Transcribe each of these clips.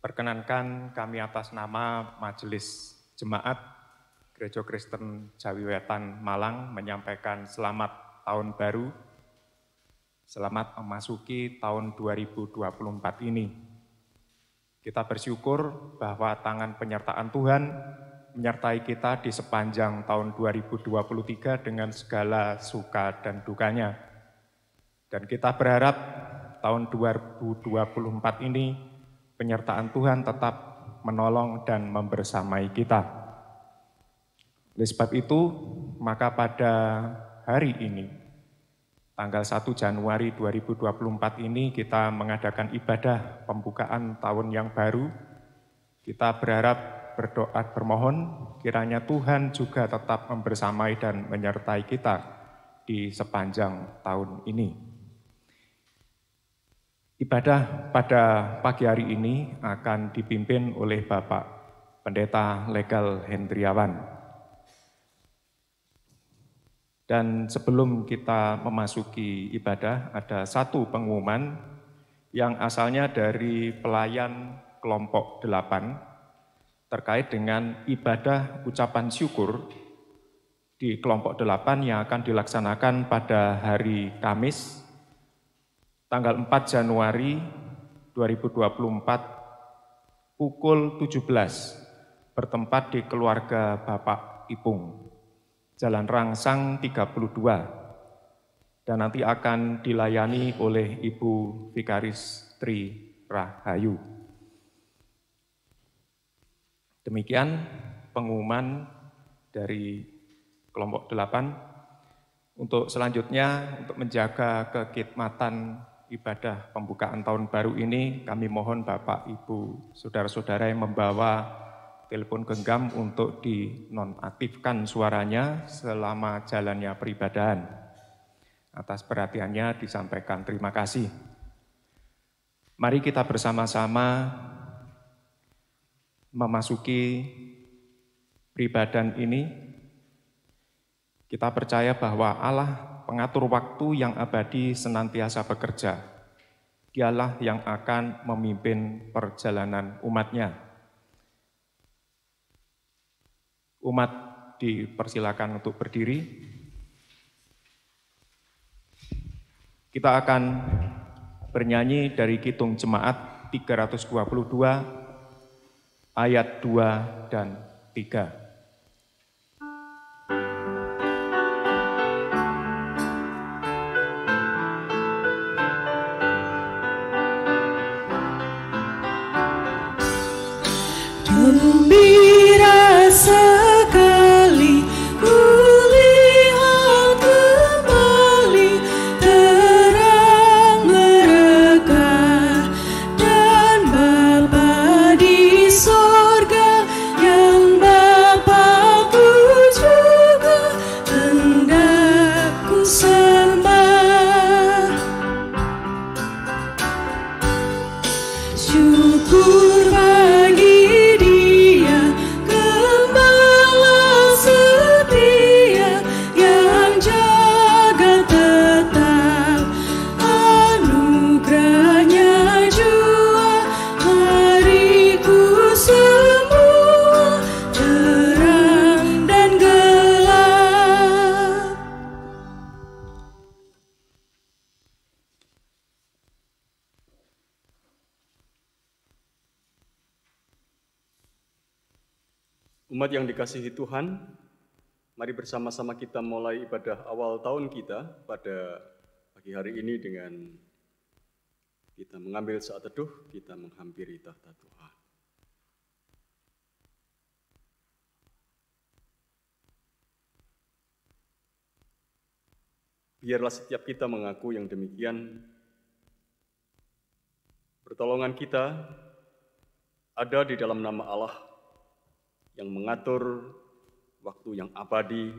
Perkenankan kami atas nama Majelis Jemaat Gereja Kristen Jawi Wetan Malang menyampaikan selamat tahun baru, selamat memasuki tahun 2024 ini. Kita bersyukur bahwa tangan penyertaan Tuhan menyertai kita di sepanjang tahun 2023 dengan segala suka dan dukanya. Dan kita berharap tahun 2024 ini penyertaan Tuhan tetap menolong dan membersamai kita. Oleh sebab itu, maka pada hari ini, tanggal 1 Januari 2024 ini kita mengadakan ibadah pembukaan tahun yang baru. Kita berharap berdoa bermohon kiranya Tuhan juga tetap membersamai dan menyertai kita di sepanjang tahun ini. Ibadah pada pagi hari ini akan dipimpin oleh Bapak Pendeta Legal Hendriawan. Dan sebelum kita memasuki ibadah, ada satu pengumuman yang asalnya dari pelayan kelompok 8 terkait dengan ibadah ucapan syukur di kelompok 8 yang akan dilaksanakan pada hari Kamis, tanggal 4 Januari 2024 pukul 17 bertempat di keluarga Bapak Ipung, Jalan Rangsang 32, dan nanti akan dilayani oleh Ibu Vikaris Tri Rahayu. Demikian pengumuman dari kelompok 8. Untuk selanjutnya, untuk menjaga kekhidmatan ibadah pembukaan tahun baru ini, kami mohon Bapak, Ibu, Saudara-saudara yang membawa telepon genggam untuk dinonaktifkan suaranya selama jalannya peribadahan. Atas perhatiannya disampaikan terima kasih. Mari kita bersama-sama memasuki peribadahan ini. Kita percaya bahwa Allah pengatur waktu yang abadi senantiasa bekerja. Dialah yang akan memimpin perjalanan umat-Nya. Umat dipersilakan untuk berdiri. Kita akan bernyanyi dari Kidung Jemaat 322 ayat 2 dan 3. Gembira sekali kulihat kembali terang mereka dan Bapa di sorga yang Bapakku juga hendak ku sembah. Syukur bagi Umat yang dikasihi Tuhan, mari bersama-sama kita mulai ibadah awal tahun kita pada pagi hari ini dengan kita mengambil saat teduh, kita menghampiri tahta Tuhan. Biarlah setiap kita mengaku yang demikian, pertolongan kita ada di dalam nama Allah yang mengatur waktu yang abadi,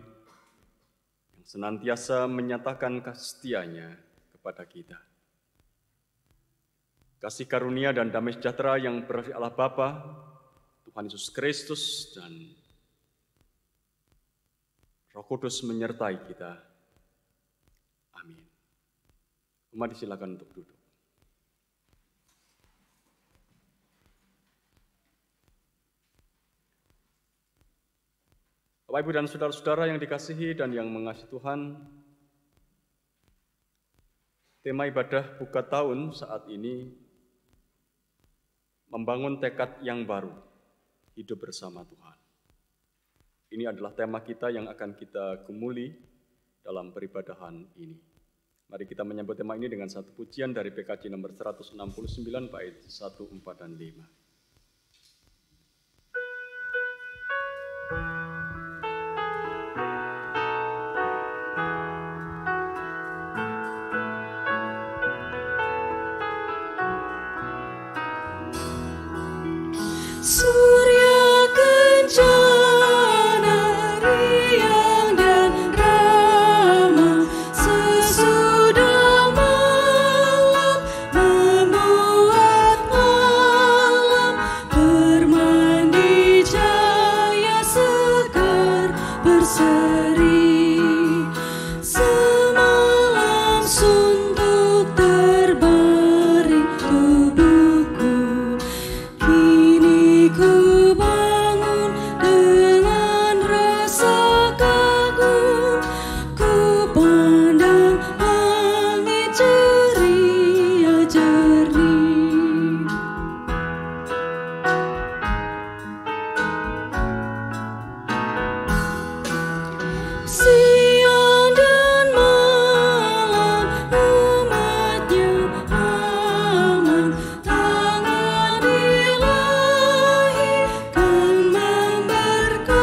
yang senantiasa menyatakan kasih-Nya kepada kita. Kasih karunia dan damai sejahtera yang berasal dari Allah Bapa, Tuhan Yesus Kristus, dan Roh Kudus menyertai kita. Amin. Umat disilakan untuk duduk. Bapak, Ibu, dan saudara-saudara yang dikasihi dan yang mengasihi Tuhan, tema ibadah buka tahun saat ini membangun tekad yang baru, hidup bersama Tuhan. Ini adalah tema kita yang akan kita gumuli dalam peribadahan ini. Mari kita menyambut tema ini dengan satu pujian dari PKJ nomor 169 bait 1, 4, dan 5. Surya kencana, riang dan ramah, sesudah malam membuat malam bermandi cahaya segar berseri. Semalam suntuk terbaring tubuhku, kini ku bangun dengan rasa kagum. Ku pandang langit ceria jernih. Siang dan malam umatnya aman, tangan Ilahi kan memberkahi,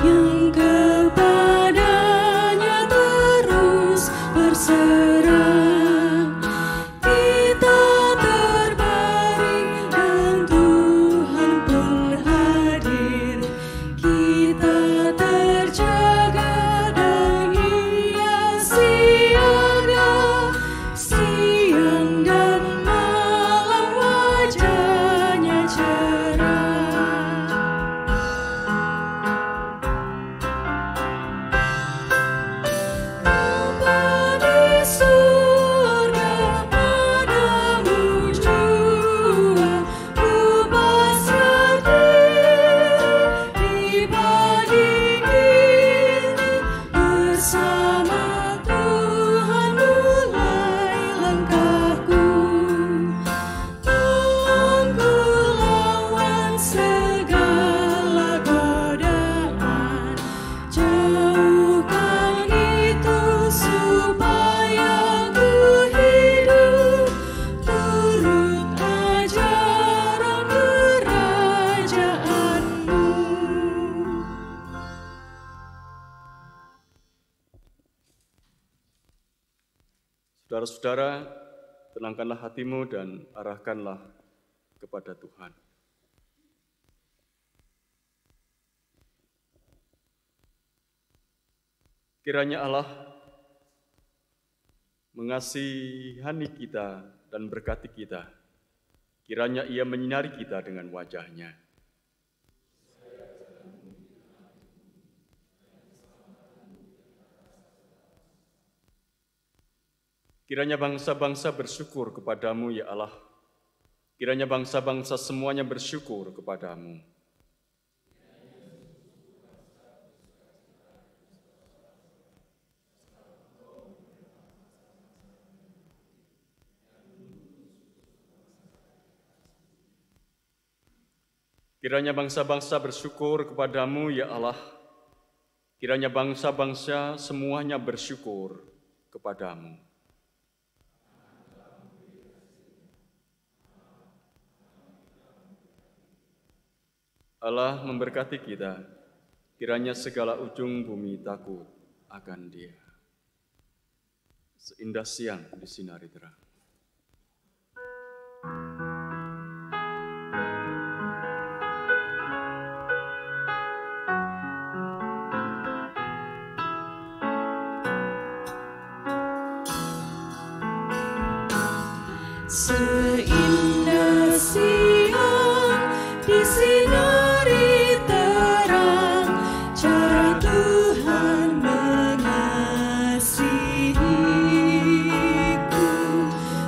yang kepadanya terus berserah. Kita terbaring dan Tuhan pun hadir, kita terjaga dan Ia siaga, siang dan malam wajahnya cerah. Bapa di surga, padamu jua ku pasrah diri. Di pagi ini bersama Tuhan mulai langkahku. Tolongku lawan segala godaan, jauhkan itu supaya ku hidup turut ajaran kerajaan-Mu. Saudara-saudara, tenangkanlah hatimu dan arahkanlah kepada Tuhan. Kiranya Allah mengasihani kita dan berkati kita. Kiranya Ia menyinari kita dengan wajah-Nya. Kiranya bangsa-bangsa bersyukur kepadamu, ya Allah. Kiranya bangsa-bangsa semuanya bersyukur kepadamu. Kiranya bangsa-bangsa bersyukur kepadamu, ya Allah. Kiranya bangsa-bangsa semuanya bersyukur kepadamu. Allah memberkati kita, kiranya segala ujung bumi takut akan Dia. Seindah siang disinari terang. Seindah siang disinari terang, cara Tuhan mengasihiku.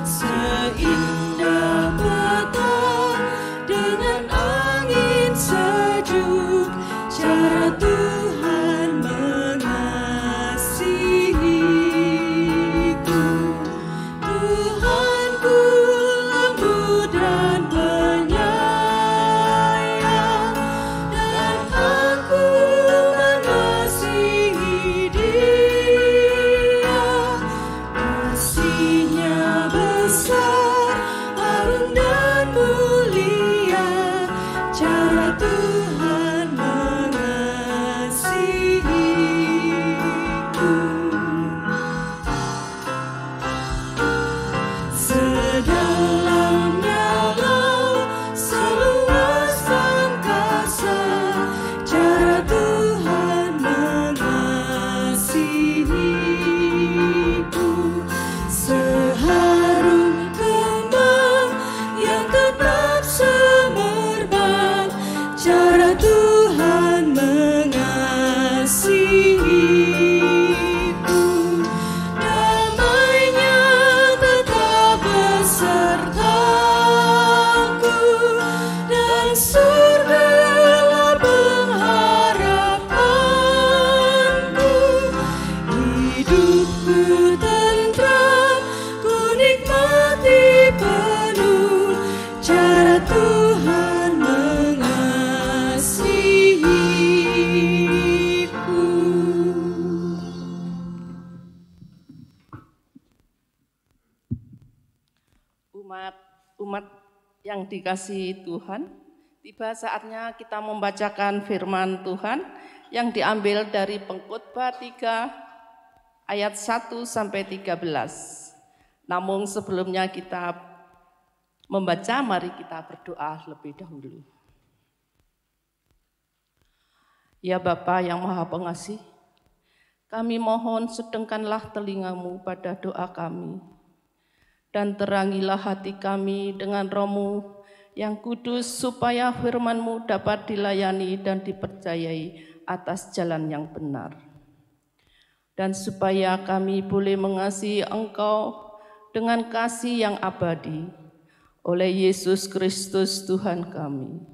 Seindah petang dengan angin sejuk, cara yang dikasihi Tuhan, tiba saatnya kita membacakan firman Tuhan yang diambil dari Pengkhotbah 3 ayat 1 sampai 13. Namun sebelumnya kita membaca, mari kita berdoa lebih dahulu. Ya Bapa yang Maha Pengasih, kami mohon sedengkanlah telingamu pada doa kami, dan terangilah hati kami dengan Roh-Mu yang kudus, supaya firman-Mu dapat dilayani dan dipercayai atas jalan yang benar. Dan supaya kami boleh mengasihi Engkau dengan kasih yang abadi, oleh Yesus Kristus Tuhan kami.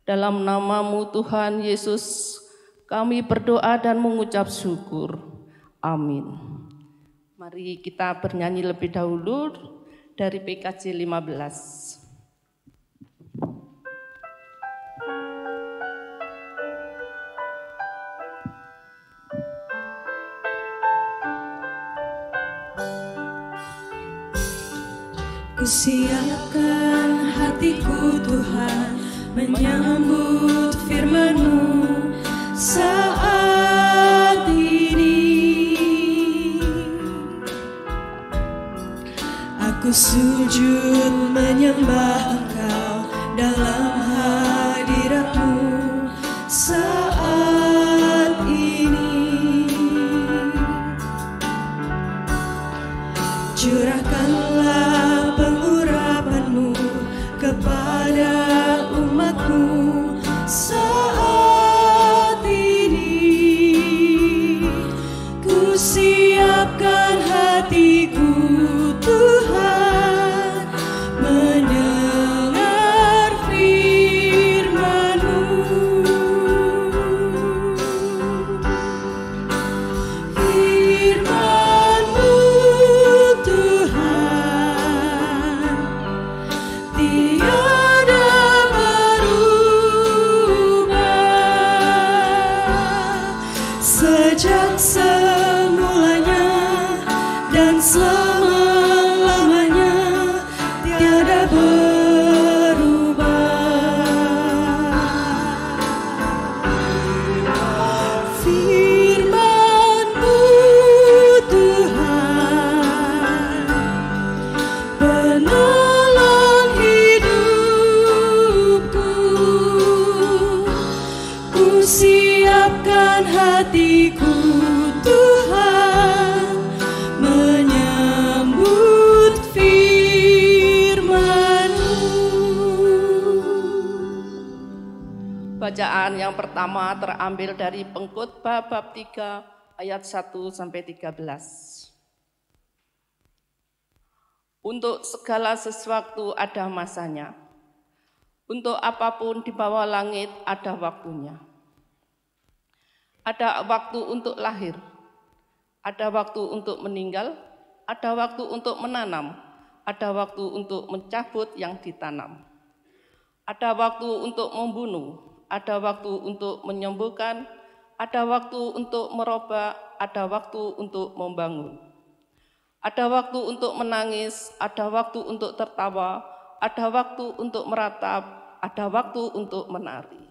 Dalam nama-Mu Tuhan Yesus, kami berdoa dan mengucap syukur. Amin. Mari kita bernyanyi lebih dahulu dari PKJ 15. Kusiapkan hatiku Tuhan menyambut firman-Mu saat ini. Aku sujud menyembah Engkau dalam hadirat-Mu saat ini. Curahkanlah pengurapan-Mu kepada umat-Mu saat ini. Ku siapkan hatiku Tuhan mendengar firman-Mu. Firman-Mu Tuhan tiada berubah, sejak semulanya dan selama-lamanya tiada berubah. Firman-Mu Tuhan penolong hidupku. Ku siapkan hatiku Tuhan menyambut firman-Mu. Bacaan yang pertama terambil dari Pengkhotbah bab 3 ayat 1 sampai 13. Untuk segala sesuatu ada masanya. Untuk apapun di bawah langit ada waktunya. Ada waktu untuk lahir, ada waktu untuk meninggal, ada waktu untuk menanam, ada waktu untuk mencabut yang ditanam. Ada waktu untuk membunuh, ada waktu untuk menyembuhkan, ada waktu untuk merubah, ada waktu untuk membangun. Ada waktu untuk menangis, ada waktu untuk tertawa, ada waktu untuk meratap, ada waktu untuk menari.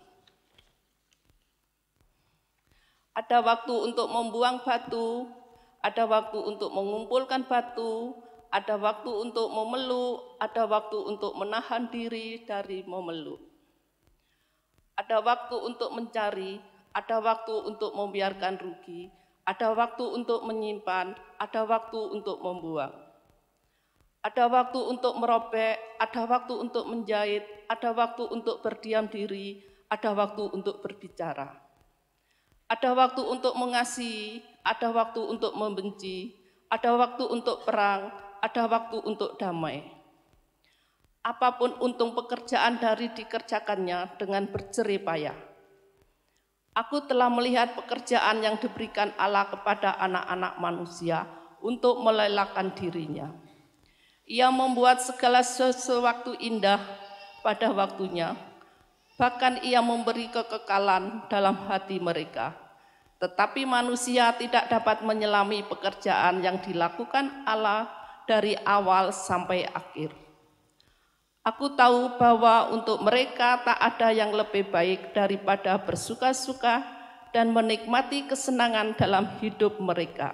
Ada waktu untuk membuang batu, ada waktu untuk mengumpulkan batu, ada waktu untuk memeluk, ada waktu untuk menahan diri dari memeluk. Ada waktu untuk mencari, ada waktu untuk membiarkan rugi, ada waktu untuk menyimpan, ada waktu untuk membuang. Ada waktu untuk merobek, ada waktu untuk menjahit, ada waktu untuk berdiam diri, ada waktu untuk berbicara. Ada waktu untuk mengasihi, ada waktu untuk membenci, ada waktu untuk perang, ada waktu untuk damai. Apapun untung pekerjaan dari dikerjakannya dengan berjerih payah. Aku telah melihat pekerjaan yang diberikan Allah kepada anak-anak manusia untuk melelahkan dirinya. Ia membuat segala sesuatu indah pada waktunya. Bahkan ia memberi kekekalan dalam hati mereka. Tetapi manusia tidak dapat menyelami pekerjaan yang dilakukan Allah dari awal sampai akhir. Aku tahu bahwa untuk mereka tak ada yang lebih baik daripada bersuka-suka dan menikmati kesenangan dalam hidup mereka.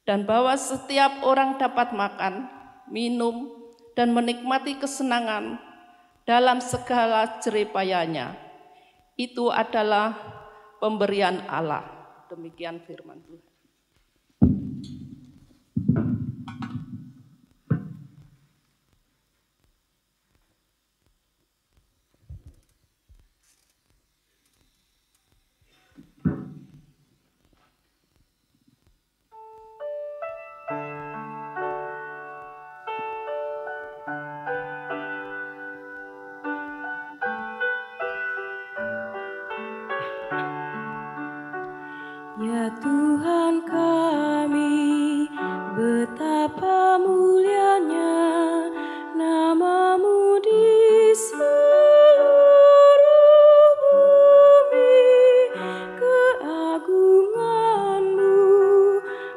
Dan bahwa setiap orang dapat makan, minum, dan menikmati kesenangan dalam segala jeripayanya. Itu adalah pemberian Allah. Demikian firman Tuhan. Ya Tuhan kami, betapa mulianya nama-Mu di seluruh bumi. Keagungan-Mu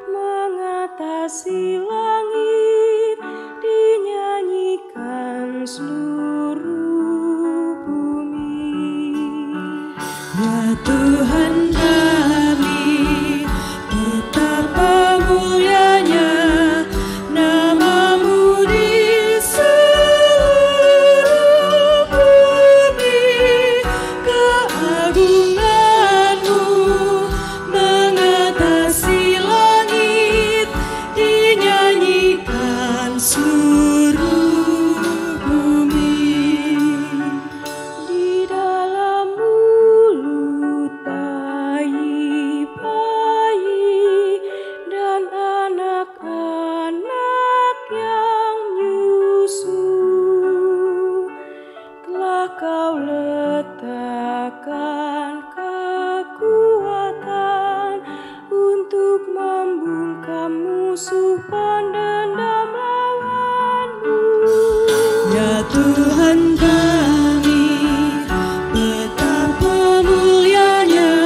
mengatasi langit, dinyanyikan seluruh bumi. Ya Tuhan kami, betapa mulianya nama-Mu di seluruh bumi. Keagungan-Mu mengatasi langit, dinyanyikan seluruh bumi. Di dalam mulut bayi-bayi dan anak-anak yang nyusu, telah Kau letakkan kekuatan untuk membungkam musuh pendendam lawan-Mu. Ya Tuhan kami, betapa mulianya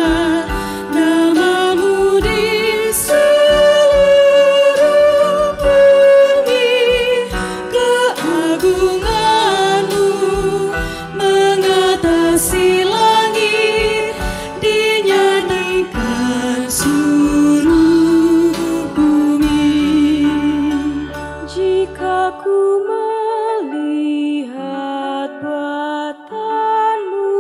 nama-Mu di seluruh bumi. Keagungan-Mu mengatasi langit, dinyanyikan seluruh bumi. Jika ku melihat buatan-Mu,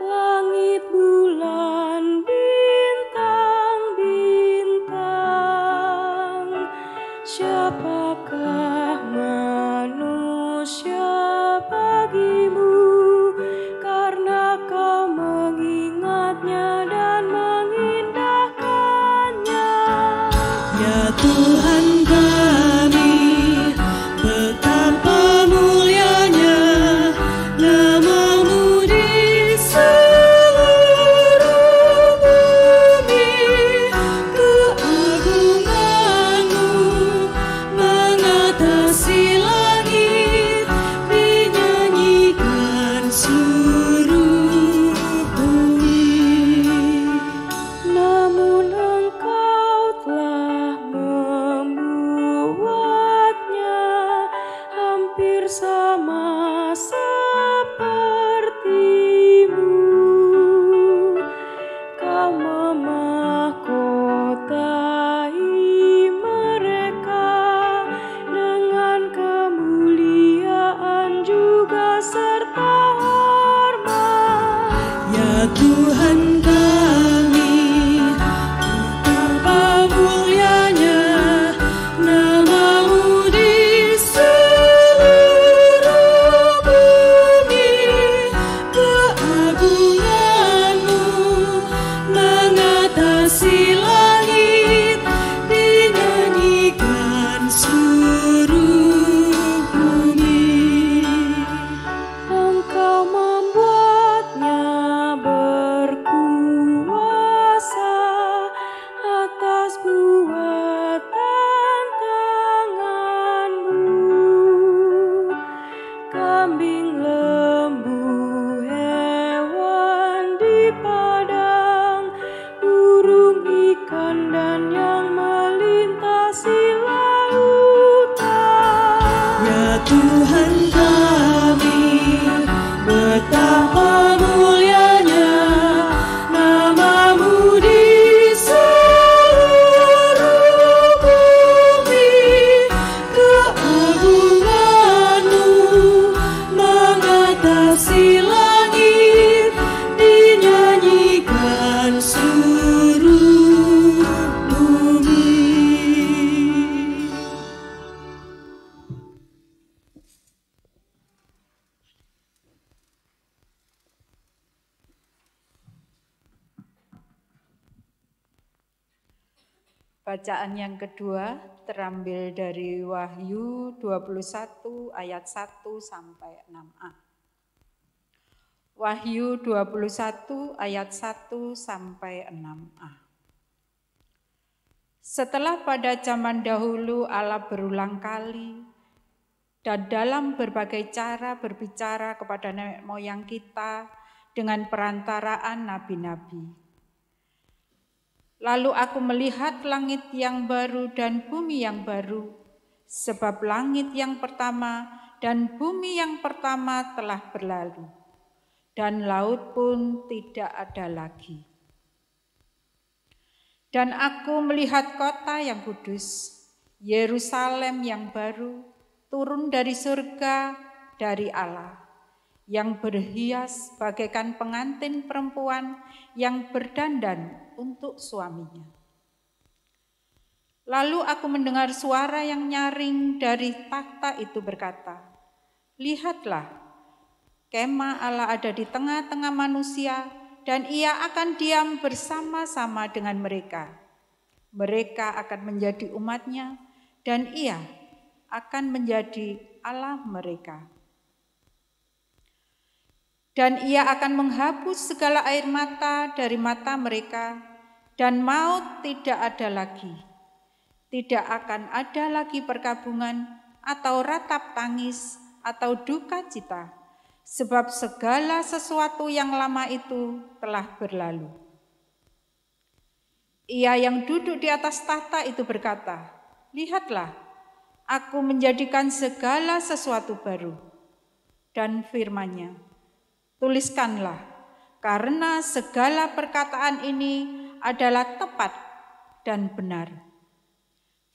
langit, bulan, bintang-bintang, siapakah manusia bagi-Mu, karena Kau mengingatnya dan mengindahkannya. Ya Tuhan kami, betapa mulianya nama-Mu di seluruh bumi. Keagungan-Mu mengatasi langit, dinyanyikan seluruh bumi. Namun Engkau telah membuatnya hampir sama seperti-Mu. Kau memahkotai mereka dengan kemuliaan juga serta hormat. Ya Tuhan kami, betapa mulianya nama-Mu di seluruh bumi. Keagungan-Mu mengatasi langit, dinyanyikan seluruh bumi. Engkau membuatnya berkuasa atas buatan tangan-Mu. Kambing, lembu, hewan di padang, burung, ikan, dan yang melintasi lautan. Ya Tuhan Bacaan yang kedua terambil dari Wahyu 21 ayat 1 sampai 6a. Wahyu 21 ayat 1 sampai 6a. Setelah pada zaman dahulu Allah berulang kali dan dalam berbagai cara berbicara kepada nenek moyang kita dengan perantaraan nabi-nabi. Lalu aku melihat langit yang baru dan bumi yang baru, sebab langit yang pertama dan bumi yang pertama telah berlalu, dan laut pun tidak ada lagi. Dan aku melihat kota yang kudus, Yerusalem yang baru, turun dari surga dari Allah, yang berhias bagaikan pengantin perempuan yang berdandan untuk suaminya. Lalu aku mendengar suara yang nyaring dari takhta itu berkata, "Lihatlah, kemah Allah ada di tengah-tengah manusia, dan ia akan diam bersama-sama dengan mereka. Mereka akan menjadi umatnya, dan ia akan menjadi Allah mereka. Dan ia akan menghapus segala air mata dari mata mereka, dan maut tidak ada lagi. Tidak akan ada lagi perkabungan atau ratap tangis atau duka cita, sebab segala sesuatu yang lama itu telah berlalu." Ia yang duduk di atas tahta itu berkata, "Lihatlah, aku menjadikan segala sesuatu baru." Dan firman-Nya, "Tuliskanlah, karena segala perkataan ini adalah tepat dan benar."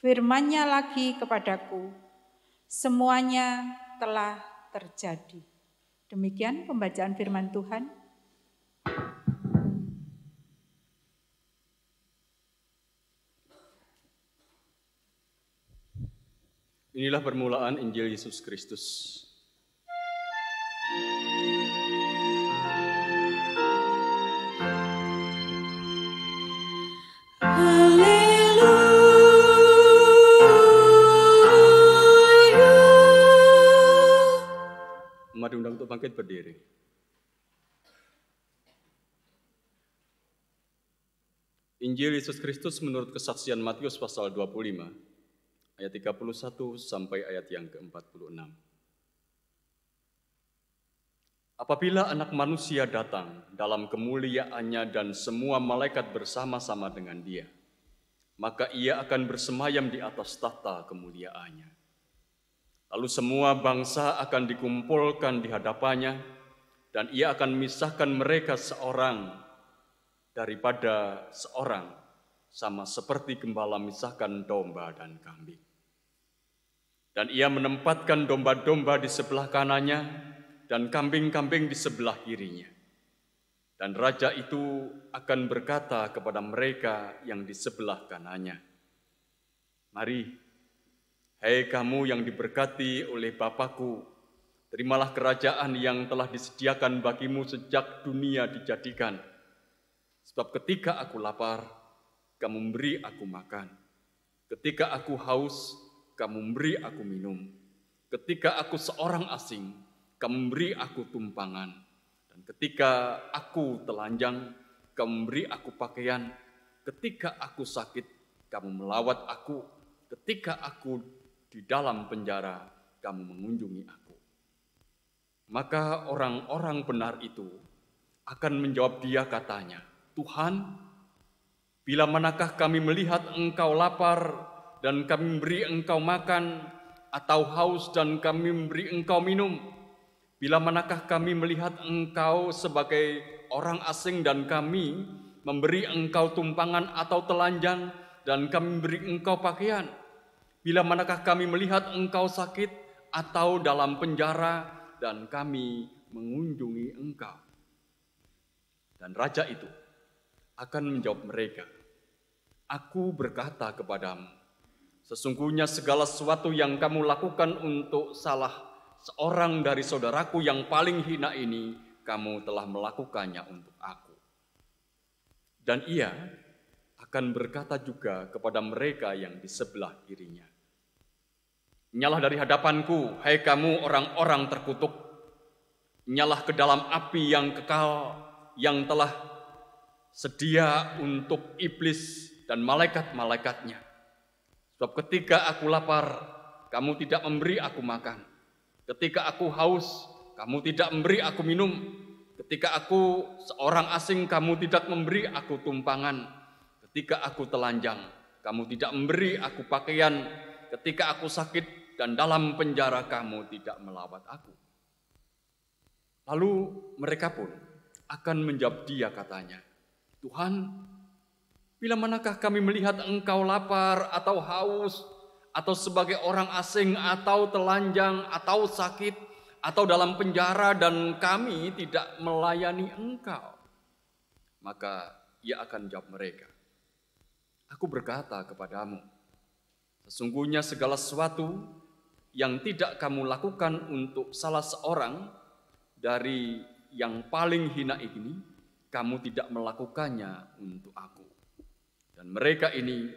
Firman-Nya lagi kepadaku, "Semuanya telah terjadi." Demikian pembacaan firman Tuhan. Inilah permulaan Injil Yesus Kristus. Umat diundang untuk bangkit berdiri. Injil Yesus Kristus menurut kesaksian Matius pasal 25, ayat 31 sampai ayat yang ke-46. Apabila Anak Manusia datang dalam kemuliaannya dan semua malaikat bersama-sama dengan Dia, maka Ia akan bersemayam di atas tahta kemuliaannya. Lalu semua bangsa akan dikumpulkan di hadapannya, dan Ia akan memisahkan mereka seorang daripada seorang, sama seperti gembala memisahkan domba dan kambing. Dan Ia menempatkan domba-domba di sebelah kanannya dan kambing-kambing di sebelah kirinya. Dan Raja itu akan berkata kepada mereka yang di sebelah kanannya, "Mari, hai kamu yang diberkati oleh Bapa-Ku, terimalah kerajaan yang telah disediakan bagimu sejak dunia dijadikan. Sebab ketika aku lapar, kamu memberi aku makan. Ketika aku haus, kamu memberi aku minum. Ketika aku seorang asing, kamu memberi aku tumpangan. Dan ketika aku telanjang, kamu memberi aku pakaian. Ketika aku sakit, kamu melawat aku. Ketika aku di dalam penjara, kamu mengunjungi aku." Maka orang-orang benar itu akan menjawab Dia katanya, "Tuhan, bila manakah kami melihat Engkau lapar dan kami memberi Engkau makan, atau haus dan kami memberi Engkau minum? Bila manakah kami melihat Engkau sebagai orang asing dan kami memberi Engkau tumpangan atau telanjang dan kami memberi Engkau pakaian? Bila manakah kami melihat Engkau sakit atau dalam penjara dan kami mengunjungi Engkau?" Dan Raja itu akan menjawab mereka, "Aku berkata kepadamu, sesungguhnya segala sesuatu yang kamu lakukan untuk salah seorang dari saudaraku yang paling hina ini, kamu telah melakukannya untuk aku." Dan Ia akan berkata juga kepada mereka yang di sebelah kirinya, "Nyalah dari hadapanku, hai kamu orang-orang terkutuk. Nyalah ke dalam api yang kekal, yang telah sedia untuk iblis dan malaikat-malaikatnya. Sebab ketika aku lapar, kamu tidak memberi aku makan. Ketika aku haus, kamu tidak memberi aku minum. Ketika aku seorang asing, kamu tidak memberi aku tumpangan. Ketika aku telanjang, kamu tidak memberi aku pakaian. Ketika aku sakit dan dalam penjara, kamu tidak melawat aku." Lalu mereka pun akan menjawab dia katanya, "Tuhan, bila manakah kami melihat engkau lapar atau haus, atau sebagai orang asing, atau telanjang, atau sakit, atau dalam penjara, dan kami tidak melayani engkau?" Maka ia akan jawab mereka, "Aku berkata kepadamu, sesungguhnya segala sesuatu yang tidak kamu lakukan untuk salah seorang dari yang paling hina ini, kamu tidak melakukannya untuk aku." Dan mereka ini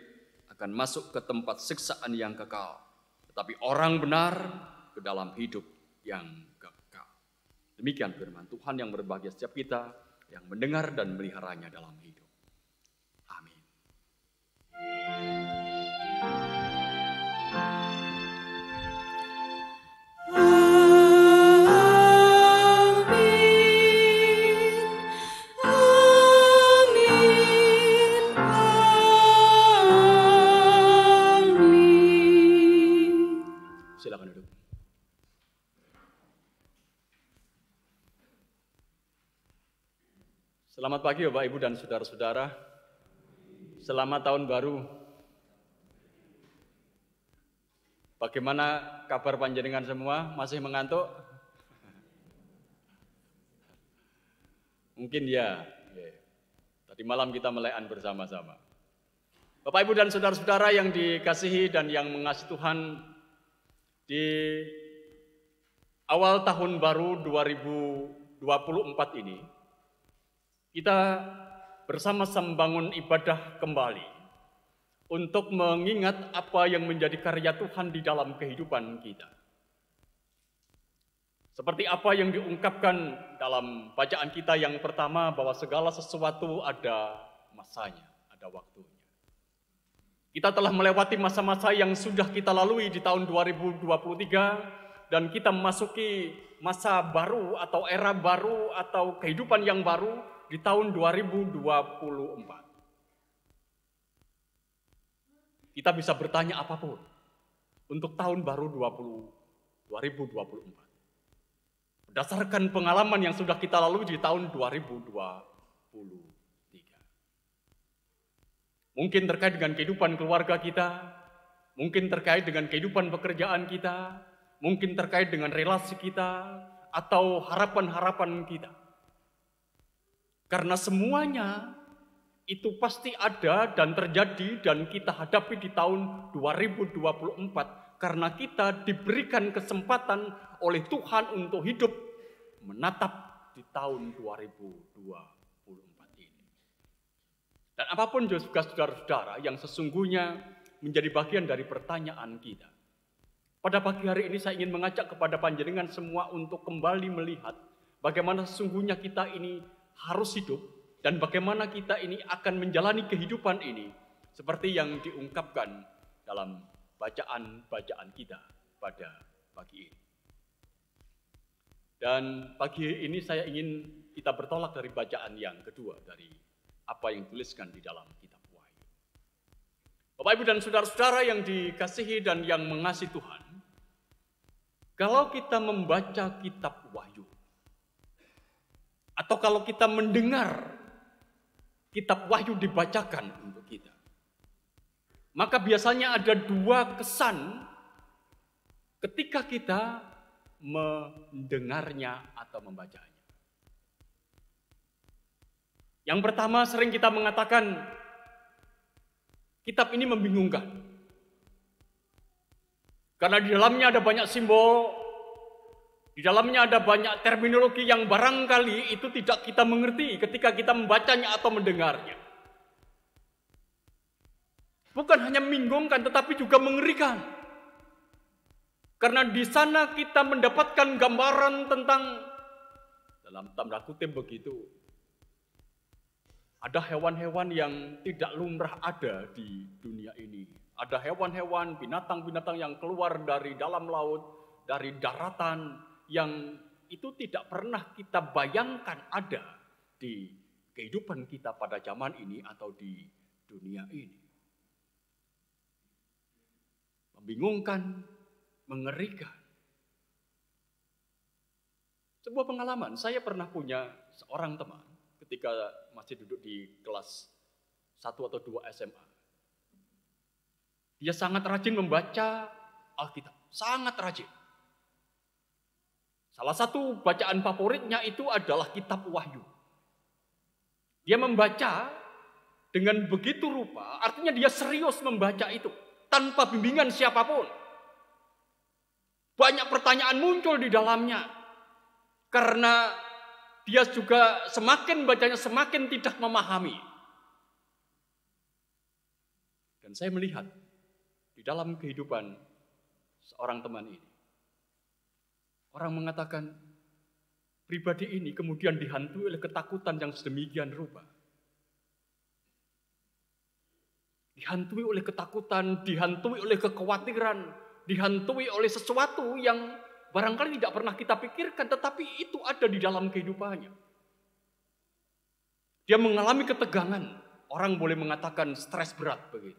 akan masuk ke tempat siksaan yang kekal, tetapi orang benar ke dalam hidup yang kekal. Demikian firman Tuhan yang berbahagia setiap kita yang mendengar dan meliharanya dalam hidup. Amin. Silakan duduk. Selamat pagi Bapak, Ibu, dan saudara-saudara. Selamat tahun baru. Bagaimana kabar panjenengan semua? Masih mengantuk? Mungkin ya. Tadi malam kita melayan bersama-sama. Bapak, Ibu, dan saudara-saudara yang dikasihi dan yang mengasihi Tuhan, di awal tahun baru 2024 ini, kita bersama-sama membangun ibadah kembali untuk mengingat apa yang menjadi karya Tuhan di dalam kehidupan kita. Seperti apa yang diungkapkan dalam bacaan kita yang pertama, bahwa segala sesuatu ada masanya, ada waktunya. Kita telah melewati masa-masa yang sudah kita lalui di tahun 2023, dan kita memasuki masa baru atau era baru atau kehidupan yang baru di tahun 2024. Kita bisa bertanya apapun untuk tahun baru 2024. Berdasarkan pengalaman yang sudah kita lalui di tahun 2023. Mungkin terkait dengan kehidupan keluarga kita, mungkin terkait dengan kehidupan pekerjaan kita, mungkin terkait dengan relasi kita, atau harapan-harapan kita. Karena semuanya itu pasti ada dan terjadi dan kita hadapi di tahun 2024, karena kita diberikan kesempatan oleh Tuhan untuk hidup menatap di tahun 2024 ini. Dan apapun juga saudara-saudara yang sesungguhnya menjadi bagian dari pertanyaan kita. Pada pagi hari ini saya ingin mengajak kepada panjenengan semua untuk kembali melihat bagaimana sesungguhnya kita ini harus hidup dan bagaimana kita ini akan menjalani kehidupan ini seperti yang diungkapkan dalam bacaan-bacaan kita pada pagi ini. Dan pagi ini saya ingin kita bertolak dari bacaan yang kedua dari apa yang dituliskan di dalam kitab Wahyu. Bapak, Ibu, dan saudara-saudara yang dikasihi dan yang mengasihi Tuhan, kalau kita membaca kitab Wahyu, atau kalau kita mendengar kitab Wahyu dibacakan untuk kita, maka biasanya ada dua kesan ketika kita mendengarnya atau membacanya. Yang pertama, sering kita mengatakan kitab ini membingungkan. Karena di dalamnya ada banyak simbol, di dalamnya ada banyak terminologi yang barangkali itu tidak kita mengerti ketika kita membacanya atau mendengarnya. Bukan hanya membingungkan, tetapi juga mengerikan. Karena di sana kita mendapatkan gambaran tentang, dalam tanda kutip begitu, ada hewan-hewan yang tidak lumrah ada di dunia ini. Ada hewan-hewan, binatang-binatang yang keluar dari dalam laut, dari daratan, yang itu tidak pernah kita bayangkan ada di kehidupan kita pada zaman ini atau di dunia ini. Membingungkan, mengerikan. Sebuah pengalaman, saya pernah punya seorang teman ketika masih duduk di kelas 1 atau 2 SMA. Dia sangat rajin membaca Alkitab, sangat rajin. Salah satu bacaan favoritnya itu adalah kitab Wahyu. Dia membaca dengan begitu rupa, artinya dia serius membaca itu, tanpa bimbingan siapapun. Banyak pertanyaan muncul di dalamnya, karena dia juga semakin bacanya semakin tidak memahami. Dan saya melihat di dalam kehidupan seorang teman ini, orang mengatakan pribadi ini kemudian dihantui oleh ketakutan yang sedemikian rupa. Dihantui oleh ketakutan, dihantui oleh kekhawatiran, dihantui oleh sesuatu yang barangkali tidak pernah kita pikirkan, tetapi itu ada di dalam kehidupannya. Dia mengalami ketegangan. Orang boleh mengatakan stres berat begitu.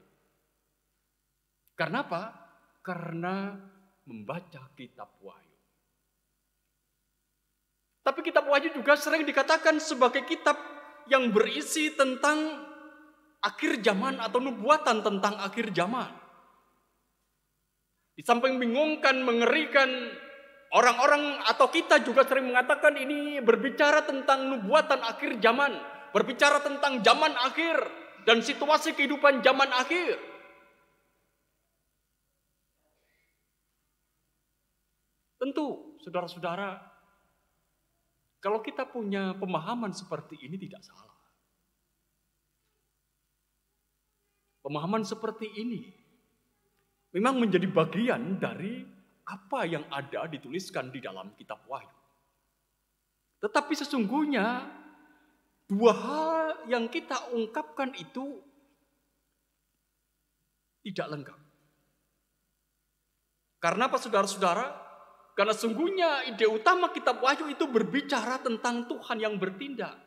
Karena apa? Karena membaca kitab Wahyu. Tapi kitab Wahyu juga sering dikatakan sebagai kitab yang berisi tentang akhir zaman atau nubuatan tentang akhir zaman. Di samping membingungkan, mengerikan, orang-orang atau kita juga sering mengatakan ini berbicara tentang nubuatan akhir zaman, berbicara tentang zaman akhir dan situasi kehidupan zaman akhir. Tentu, saudara-saudara, kalau kita punya pemahaman seperti ini tidak salah. Pemahaman seperti ini memang menjadi bagian dari apa yang ada dituliskan di dalam kitab Wahyu. Tetapi sesungguhnya dua hal yang kita ungkapkan itu tidak lengkap. Karena apa saudara-saudara? Karena sungguhnya ide utama kitab Wahyu itu berbicara tentang Tuhan yang bertindak.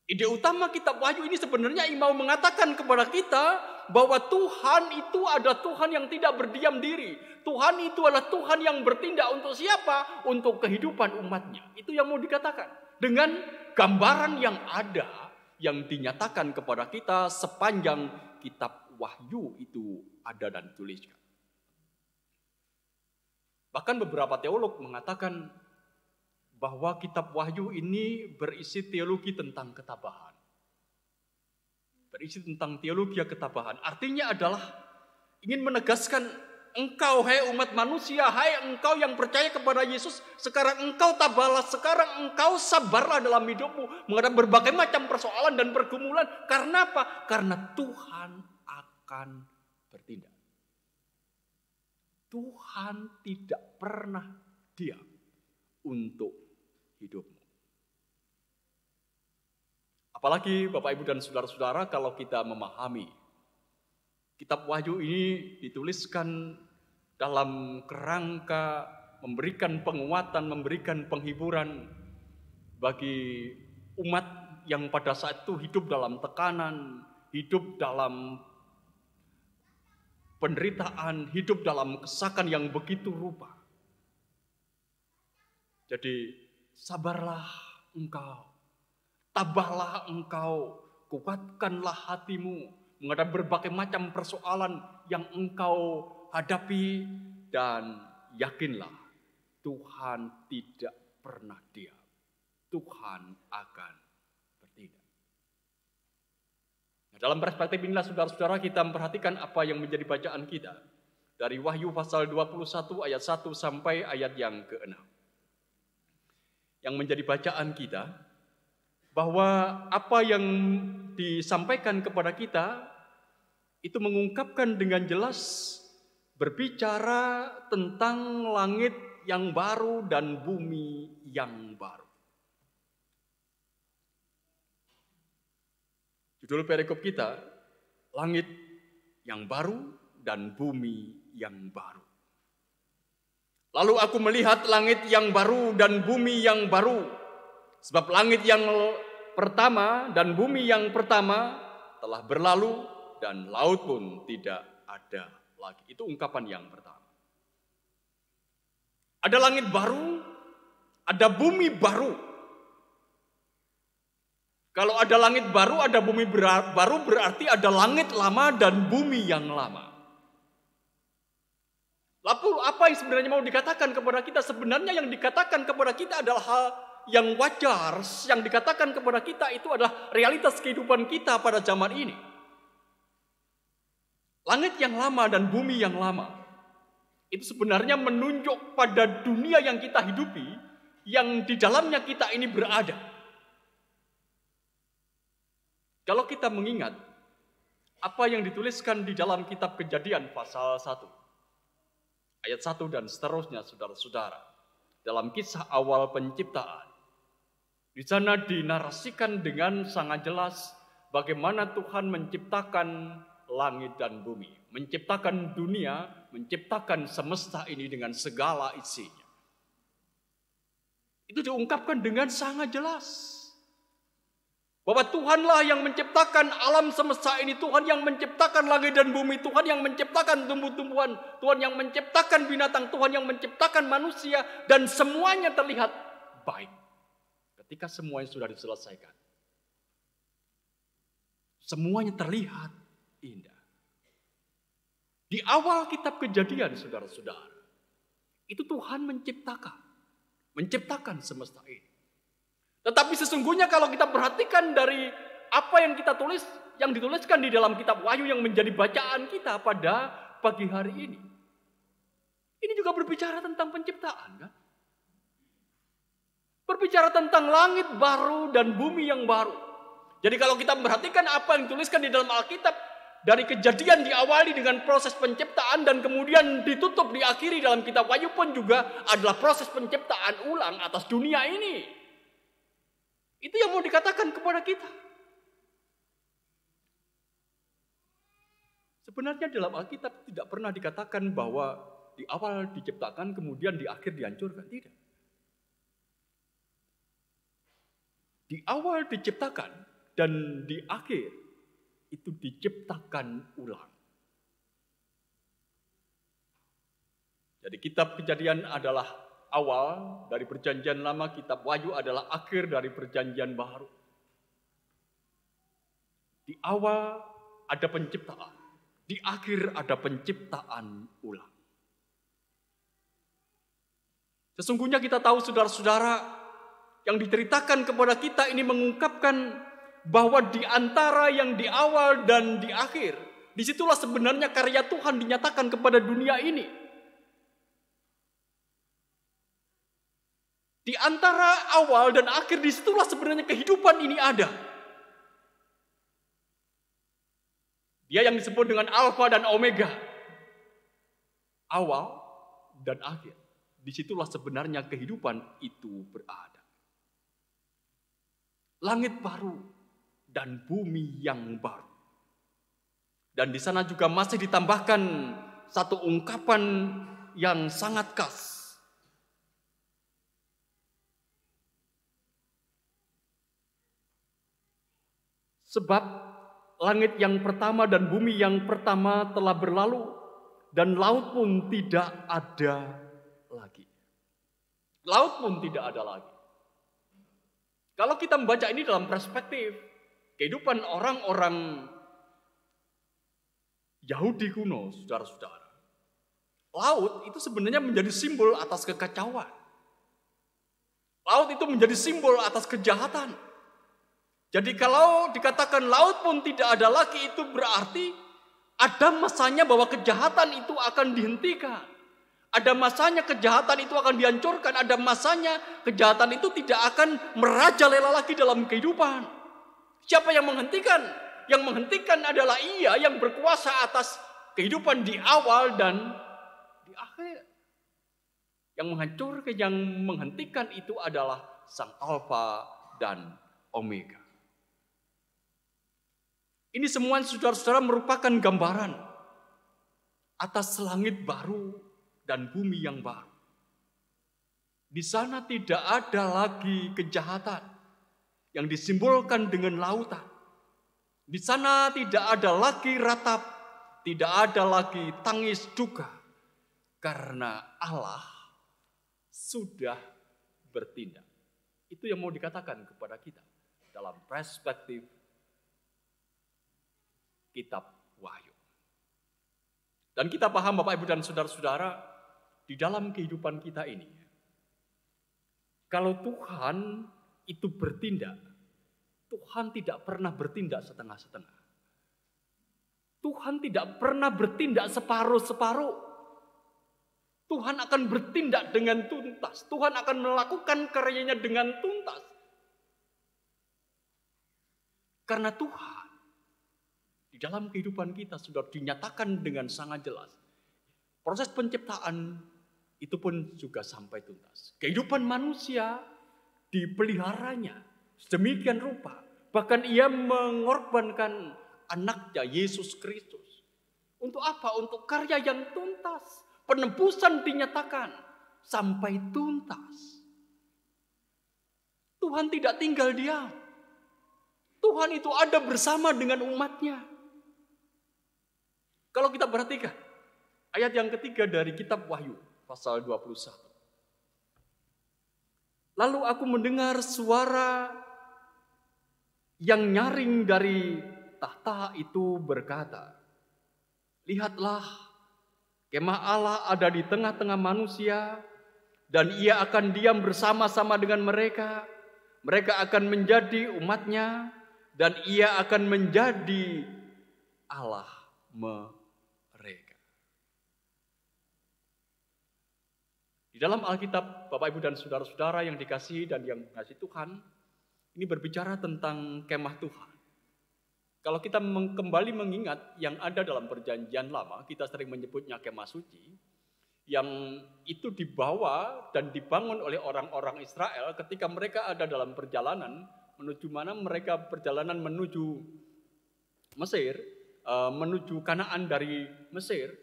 Ide utama kitab Wahyu ini sebenarnya mau mengatakan kepada kita bahwa Tuhan itu ada Tuhan yang tidak berdiam diri. Tuhan itu adalah Tuhan yang bertindak untuk siapa? Untuk kehidupan umatnya. Itu yang mau dikatakan. Dengan gambaran yang ada, yang dinyatakan kepada kita sepanjang kitab Wahyu itu ada dan dituliskan. Bahkan beberapa teolog mengatakan bahwa kitab Wahyu ini berisi teologi tentang ketabahan. Berisi tentang teologi ketabahan. Artinya adalah ingin menegaskan engkau, hai umat manusia, hai engkau yang percaya kepada Yesus, sekarang engkau tabahlah, sekarang engkau sabarlah dalam hidupmu menghadapi berbagai macam persoalan dan pergumulan. Karena apa? Karena Tuhan akan bertindak. Tuhan tidak pernah diam untuk hidupmu. Apalagi Bapak Ibu dan saudara-saudara kalau kita memahami kitab Wahyu ini dituliskan dalam kerangka memberikan penguatan, memberikan penghiburan bagi umat yang pada saat itu hidup dalam tekanan, hidup dalam penderitaan, hidup dalam kesakan yang begitu rupa. Jadi sabarlah engkau, tabahlah engkau, kuatkanlah hatimu menghadapi berbagai macam persoalan yang engkau hadapi dan yakinlah Tuhan tidak pernah diam. Tuhan akan bertindak. Nah, dalam perspektif inilah saudara-saudara kita memperhatikan apa yang menjadi bacaan kita dari Wahyu pasal 21 ayat 1 sampai ayat yang ke-6. Yang menjadi bacaan kita bahwa apa yang disampaikan kepada kita itu mengungkapkan dengan jelas, berbicara tentang langit yang baru dan bumi yang baru. Judul perikop kita, langit yang baru dan bumi yang baru. Lalu aku melihat langit yang baru dan bumi yang baru, sebab langit yang pertama dan bumi yang pertama telah berlalu dan laut pun tidak ada lagi. Itu ungkapan yang pertama. Ada langit baru, ada bumi baru. Kalau ada langit baru, ada bumi baru, berarti ada langit lama dan bumi yang lama. Lalu apa yang sebenarnya mau dikatakan kepada kita? Sebenarnya yang dikatakan kepada kita adalah hal yang wajar. Yang dikatakan kepada kita itu adalah realitas kehidupan kita pada zaman ini. Langit yang lama dan bumi yang lama itu sebenarnya menunjuk pada dunia yang kita hidupi, yang di dalamnya kita ini berada. Kalau kita mengingat apa yang dituliskan di dalam kitab Kejadian pasal 1, ayat 1 dan seterusnya, saudara-saudara, dalam kisah awal penciptaan, di sana dinarasikan dengan sangat jelas bagaimana Tuhan menciptakan langit dan bumi, menciptakan dunia, menciptakan semesta ini dengan segala isinya. Itu diungkapkan dengan sangat jelas. Bahwa Tuhanlah yang menciptakan alam semesta ini, Tuhan yang menciptakan langit dan bumi, Tuhan yang menciptakan tumbuh-tumbuhan, Tuhan yang menciptakan binatang, Tuhan yang menciptakan manusia, dan semuanya terlihat baik. Ketika semuanya sudah diselesaikan, semuanya terlihat indah. Di awal kitab Kejadian, saudara-saudara, itu Tuhan menciptakan semesta ini. Tetapi sesungguhnya kalau kita perhatikan dari apa yang kita tulis, yang dituliskan di dalam kitab Wahyu yang menjadi bacaan kita pada pagi hari ini juga berbicara tentang penciptaan, kan? Berbicara tentang langit baru dan bumi yang baru. Jadi kalau kita perhatikan apa yang dituliskan di dalam Alkitab, dari Kejadian diawali dengan proses penciptaan dan kemudian ditutup, diakhiri dalam kitab Wahyu pun juga adalah proses penciptaan ulang atas dunia ini. Itu yang mau dikatakan kepada kita. Sebenarnya dalam Alkitab tidak pernah dikatakan bahwa di awal diciptakan kemudian di akhir dihancurkan. Tidak. Di awal diciptakan dan di akhir itu diciptakan ulang. Jadi kitab Kejadian adalah awal dari perjanjian lama, kitab Wahyu adalah akhir dari perjanjian baru. Di awal ada penciptaan, di akhir ada penciptaan ulang. Sesungguhnya kita tahu, saudara-saudara, yang diceritakan kepada kita ini mengungkapkan bahwa di antara yang di awal dan di akhir, disitulah sebenarnya karya Tuhan dinyatakan kepada dunia ini. Di antara awal dan akhir, disitulah sebenarnya kehidupan ini ada. Dia yang disebut dengan Alfa dan Omega. Awal dan akhir. Disitulah sebenarnya kehidupan itu berada. Langit baru dan bumi yang baru. Dan di sana juga masih ditambahkan satu ungkapan yang sangat khas. Sebab langit yang pertama dan bumi yang pertama telah berlalu dan laut pun tidak ada lagi. Laut pun tidak ada lagi. Kalau kita membaca ini dalam perspektif kehidupan orang-orang Yahudi kuno, saudara-saudara, laut itu sebenarnya menjadi simbol atas kekacauan. Laut itu menjadi simbol atas kejahatan. Jadi kalau dikatakan laut pun tidak ada lagi, itu berarti ada masanya bahwa kejahatan itu akan dihentikan. Ada masanya kejahatan itu akan dihancurkan. Ada masanya kejahatan itu tidak akan merajalela lagi dalam kehidupan. Siapa yang menghentikan? Yang menghentikan adalah Ia yang berkuasa atas kehidupan di awal dan di akhir. Yang menghancurkan, yang menghentikan itu adalah Sang Alfa dan Omega. Ini semua saudara-saudara merupakan gambaran atas langit baru dan bumi yang baru. Di sana tidak ada lagi kejahatan yang disimbolkan dengan lautan. Di sana tidak ada lagi ratap, tidak ada lagi tangis duka. Karena Allah sudah bertindak. Itu yang mau dikatakan kepada kita dalam perspektif kitab Wahyu. Dan kita paham Bapak Ibu dan saudara-saudara, di dalam kehidupan kita ini, kalau Tuhan itu bertindak, Tuhan tidak pernah bertindak setengah-setengah. Tuhan tidak pernah bertindak separuh-separuh. Tuhan akan bertindak dengan tuntas. Tuhan akan melakukan karyanya dengan tuntas. Karena Tuhan di dalam kehidupan kita sudah dinyatakan dengan sangat jelas. Proses penciptaan itu pun juga sampai tuntas. Kehidupan manusia dipeliharanya sedemikian rupa. Bahkan Ia mengorbankan anaknya Yesus Kristus. Untuk apa? Untuk karya yang tuntas. Penebusan dinyatakan sampai tuntas. Tuhan tidak tinggal diam. Tuhan itu ada bersama dengan umatnya. Kalau kita perhatikan ayat yang ketiga dari kitab Wahyu pasal 21. Lalu aku mendengar suara yang nyaring dari tahta itu berkata, lihatlah, kemah Allah ada di tengah-tengah manusia, dan Ia akan diam bersama-sama dengan mereka. Mereka akan menjadi umatnya, dan Ia akan menjadi Allah mereka. Di dalam Alkitab, Bapak Ibu dan saudara-saudara yang dikasihi dan yang mengasihi Tuhan, ini berbicara tentang kemah Tuhan. Kalau kita kembali mengingat yang ada dalam perjanjian lama, kita sering menyebutnya kemah suci, yang itu dibawa dan dibangun oleh orang-orang Israel ketika mereka ada dalam perjalanan menuju mana mereka perjalanan menuju Mesir, menuju Kanaan dari Mesir.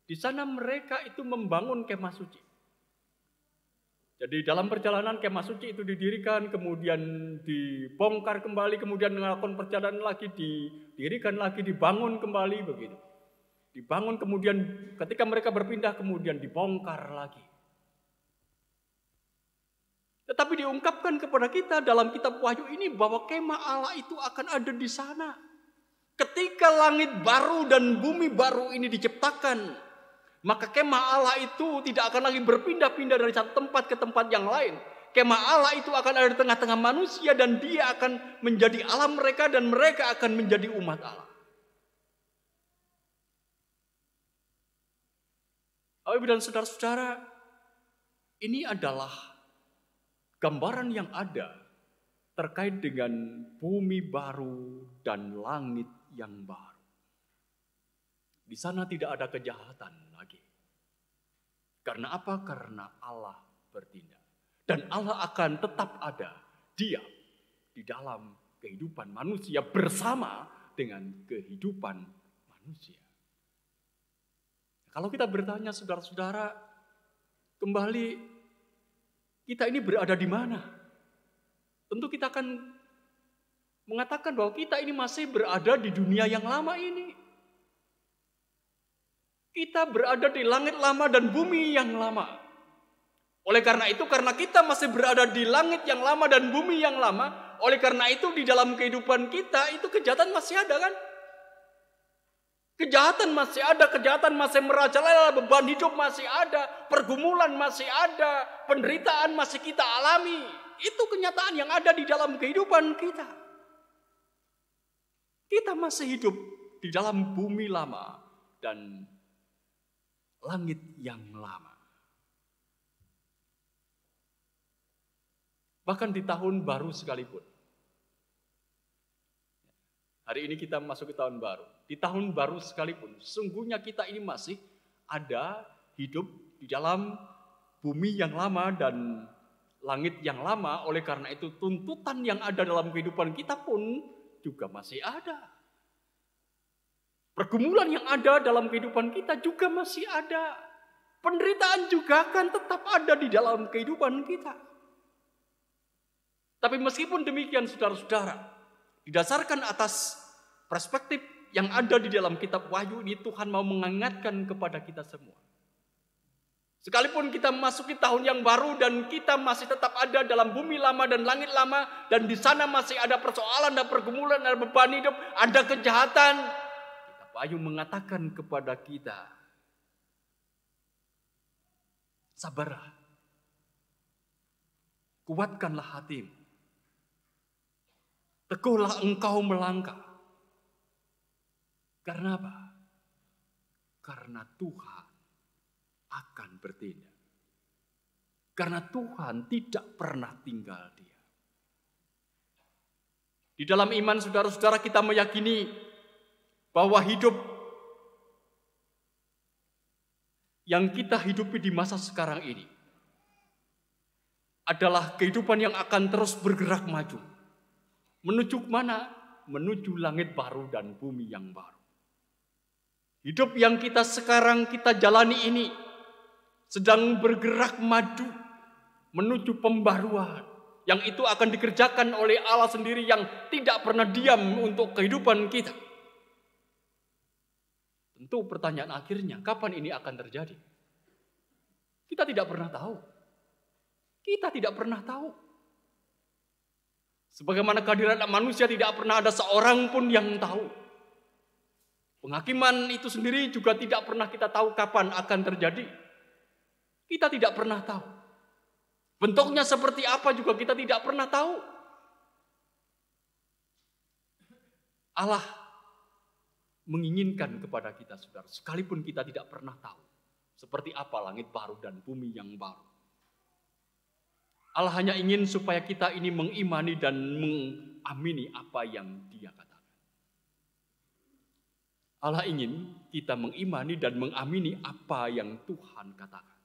Di sana mereka itu membangun kemah suci. Jadi dalam perjalanan kemah suci itu didirikan, kemudian dibongkar kembali, kemudian melakukan perjalanan lagi, didirikan lagi, dibangun kembali begitu. Dibangun kemudian ketika mereka berpindah kemudian dibongkar lagi. Tetapi diungkapkan kepada kita dalam kitab Wahyu ini bahwa kemah Allah itu akan ada di sana. Ketika langit baru dan bumi baru ini diciptakan, maka kemah Allah itu tidak akan lagi berpindah-pindah dari satu tempat ke tempat yang lain. Kemah Allah itu akan ada di tengah-tengah manusia dan Dia akan menjadi Allah mereka dan mereka akan menjadi umat Allah. Bapak Ibu dan saudara-saudara, ini adalah gambaran yang ada terkait dengan bumi baru dan langit yang baru. Di sana tidak ada kejahatan lagi. Karena apa? Karena Allah bertindak. Dan Allah akan tetap ada, diam di dalam kehidupan manusia bersama dengan kehidupan manusia. Kalau kita bertanya saudara-saudara, kembali kita ini berada di mana? Tentu kita akan mengatakan bahwa kita ini masih berada di dunia yang lama ini. Kita berada di langit lama dan bumi yang lama. Oleh karena itu, karena kita masih berada di langit yang lama dan bumi yang lama, oleh karena itu di dalam kehidupan kita itu kejahatan masih ada kan? Kejahatan masih ada, kejahatan masih merajalela, beban hidup masih ada, pergumulan masih ada, penderitaan masih kita alami. Itu kenyataan yang ada di dalam kehidupan kita. Kita masih hidup di dalam bumi lama dan langit yang lama. Bahkan di tahun baru sekalipun. Hari ini kita masuk ke tahun baru. Di tahun baru sekalipun, sesungguhnya kita ini masih ada hidup di dalam bumi yang lama dan langit yang lama. Oleh karena itu tuntutan yang ada dalam kehidupan kita pun juga masih ada. Pergumulan yang ada dalam kehidupan kita juga masih ada. Penderitaan juga akan tetap ada di dalam kehidupan kita. Tapi meskipun demikian saudara-saudara, didasarkan atas perspektif yang ada di dalam kitab Wahyu ini, Tuhan mau mengingatkan kepada kita semua. Sekalipun kita memasuki tahun yang baru dan kita masih tetap ada dalam bumi lama dan langit lama, dan di sana masih ada persoalan dan pergumulan, ada beban hidup, ada kejahatan, kitab Wahyu mengatakan kepada kita, sabarlah, kuatkanlah hatimu, teguhlah engkau melangkah. Karena apa? Karena Tuhan akan bertindak. Karena Tuhan tidak pernah tinggal diam. Di dalam iman saudara-saudara kita meyakini bahwa hidup yang kita hidupi di masa sekarang ini adalah kehidupan yang akan terus bergerak maju. Menuju mana? Menuju langit baru dan bumi yang baru. Hidup yang kita sekarang kita jalani ini sedang bergerak maju menuju pembaruan. Yang itu akan dikerjakan oleh Allah sendiri yang tidak pernah diam untuk kehidupan kita. Tentu pertanyaan akhirnya, kapan ini akan terjadi? Kita tidak pernah tahu. Kita tidak pernah tahu. Sebagaimana kehadiran manusia tidak pernah ada seorang pun yang tahu. Penghakiman itu sendiri juga tidak pernah kita tahu kapan akan terjadi. Kita tidak pernah tahu. Bentuknya seperti apa juga kita tidak pernah tahu. Allah menginginkan kepada kita, saudara, sekalipun kita tidak pernah tahu seperti apa langit baru dan bumi yang baru. Allah hanya ingin supaya kita ini mengimani dan mengamini apa yang Dia katakan. Allah ingin kita mengimani dan mengamini apa yang Tuhan katakan.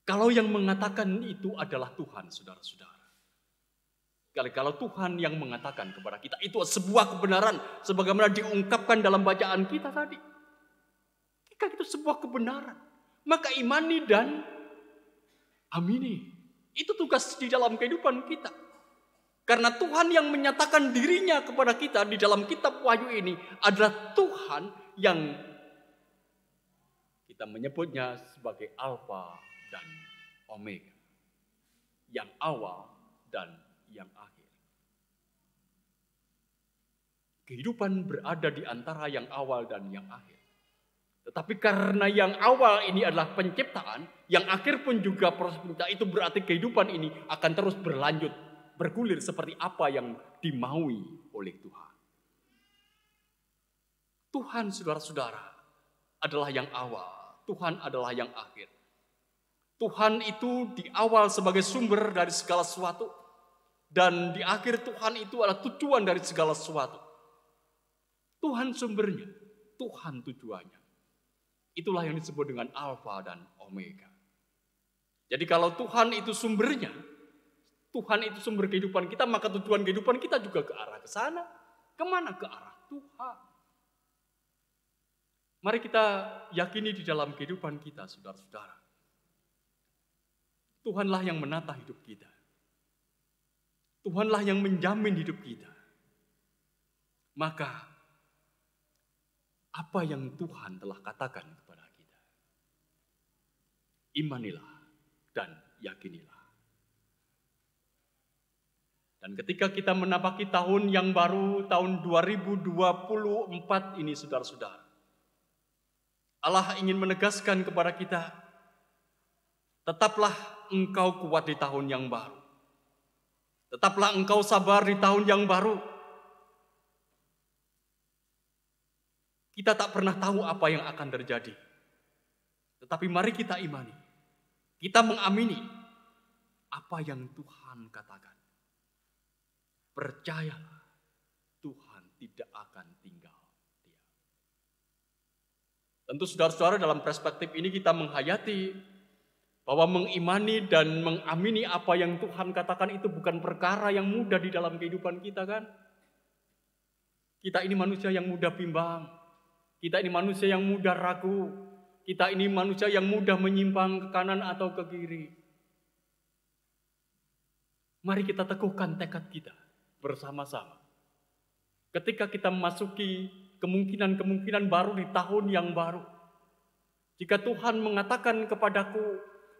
Kalau yang mengatakan itu adalah Tuhan, saudara-saudara. Kalau Tuhan yang mengatakan kepada kita, itu sebuah kebenaran sebagaimana diungkapkan dalam bacaan kita tadi. Jika itu sebuah kebenaran, maka imani dan amini. Itu tugas di dalam kehidupan kita. Karena Tuhan yang menyatakan dirinya kepada kita di dalam kitab Wahyu ini adalah Tuhan yang kita menyebutnya sebagai Alfa dan Omega. Yang awal dan yang akhir. Kehidupan berada di antara yang awal dan yang akhir. Tetapi karena yang awal ini adalah penciptaan, yang akhir pun juga proses penciptaan, itu berarti kehidupan ini akan terus berlanjut, bergulir seperti apa yang dimaui oleh Tuhan. Tuhan, saudara-saudara, adalah yang awal. Tuhan adalah yang akhir. Tuhan itu di awal sebagai sumber dari segala sesuatu. Dan di akhir Tuhan itu adalah tujuan dari segala sesuatu. Tuhan sumbernya, Tuhan tujuannya. Itulah yang disebut dengan Alfa dan Omega. Jadi kalau Tuhan itu sumbernya, Tuhan itu sumber kehidupan kita, maka tujuan kehidupan kita juga ke arah ke sana. Kemana? Ke arah Tuhan. Mari kita yakini di dalam kehidupan kita, saudara-saudara. Tuhanlah yang menata hidup kita. Tuhanlah yang menjamin hidup kita. Maka, apa yang Tuhan telah katakan kepada kita? Imanilah dan yakinilah. Dan ketika kita menapaki tahun yang baru, tahun 2024 ini, saudara-saudara, Allah ingin menegaskan kepada kita, tetaplah engkau kuat di tahun yang baru. Tetaplah engkau sabar di tahun yang baru. Kita tak pernah tahu apa yang akan terjadi. Tetapi mari kita imani. Kita mengamini apa yang Tuhan katakan. percayalah, Tuhan tidak akan tinggal diam. Tentu saudara-saudara, dalam perspektif ini kita menghayati bahwa mengimani dan mengamini apa yang Tuhan katakan itu bukan perkara yang mudah di dalam kehidupan kita, kan? Kita ini manusia yang mudah bimbang. Kita ini manusia yang mudah ragu. Kita ini manusia yang mudah menyimpang ke kanan atau ke kiri. Mari kita teguhkan tekad kita bersama-sama. Ketika kita memasuki kemungkinan-kemungkinan baru di tahun yang baru. Jika Tuhan mengatakan kepadaku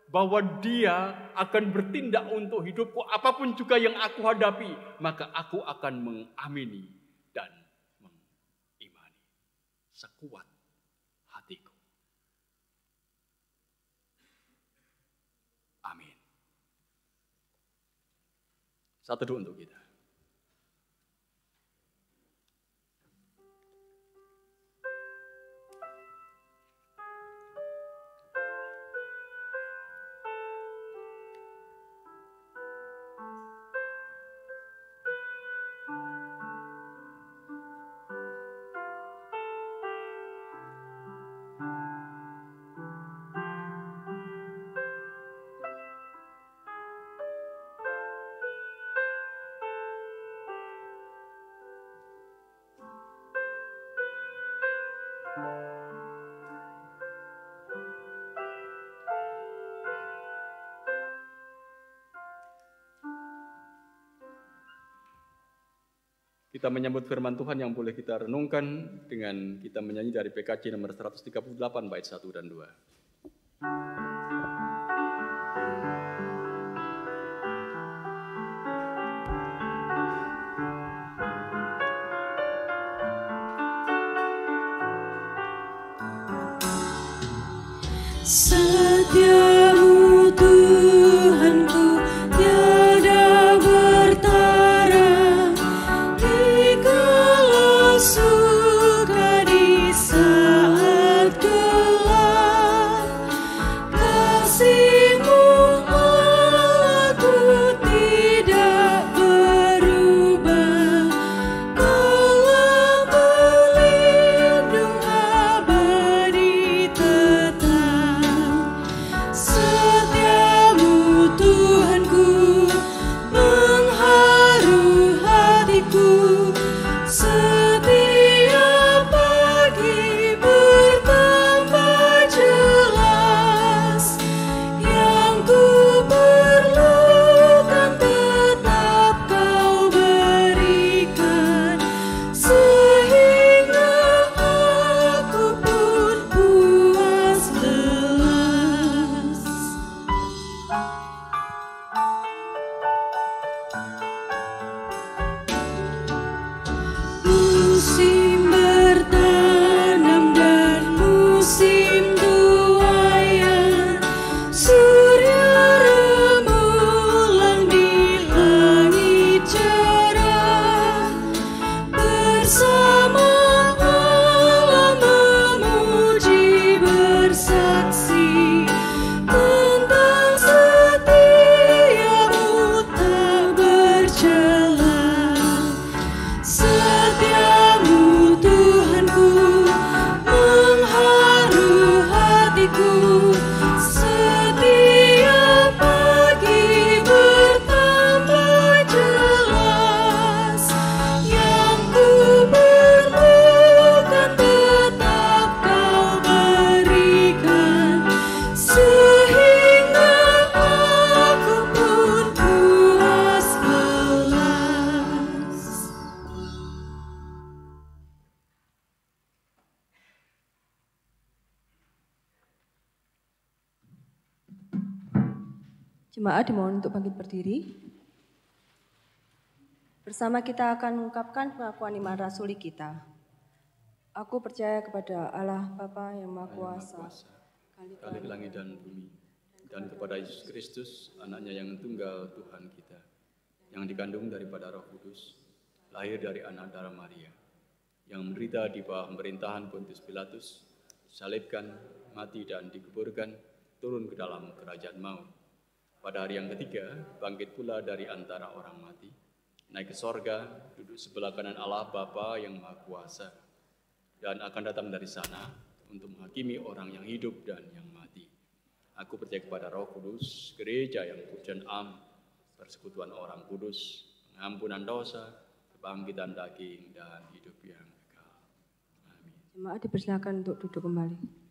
bahwa Dia akan bertindak untuk hidupku, apapun juga yang aku hadapi, maka aku akan mengamini dan mengimani sekuat hatiku. Amin. Satu doa untuk kita. Kita menyambut firman Tuhan yang boleh kita renungkan dengan kita menyanyi dari PKJ nomor 138 bait 1 dan 2. Setiamu Tuhanku tiada bertara, dikala suka di saat gelap. Kasih-Mu Allahku tidak berubah, Kaulah pelindung abadi tetap. Setiamu Tuhanku mengharu hatiku, setiap pagi bertambah jelas. Yang ku perlukan tetap Kau berikan, sehingga aku pun puas lelas. Musim bertanam dan musim tuaian, surya rembulan di langit cerah. Bersama Allah memuji bersaksi tentang setiamu tak bercela. Setiamu Tuhanku mengharu hatiku, setiap pagi bertambah jelas. Yang ku perlukan tetap Kau berikan, sehingga aku pun puas lelas. Jemaat dimohon untuk bangkit berdiri. Bersama kita akan mengungkapkan pengakuan iman rasuli kita. Aku percaya kepada Allah Bapa yang Maha Kuasa, Khalik langit dan bumi, dan kepada Yesus Kristus, anaknya yang tunggal Tuhan kita, yang dikandung daripada Roh Kudus, lahir dari anak darah Maria, yang menderita di bawah pemerintahan Pontius Pilatus, disalibkan, mati dan dikuburkan, turun ke dalam kerajaan maut. Pada hari yang ketiga, bangkit pula dari antara orang mati, naik ke sorga, duduk sebelah kanan Allah Bapa yang Maha Kuasa, dan akan datang dari sana untuk menghakimi orang yang hidup dan yang mati. Aku percaya kepada Roh Kudus, gereja yang kudus dan am, persekutuan orang kudus, pengampunan dosa, kebangkitan daging, dan hidup yang kekal. Amin. Jemaat dipersilakan untuk duduk kembali.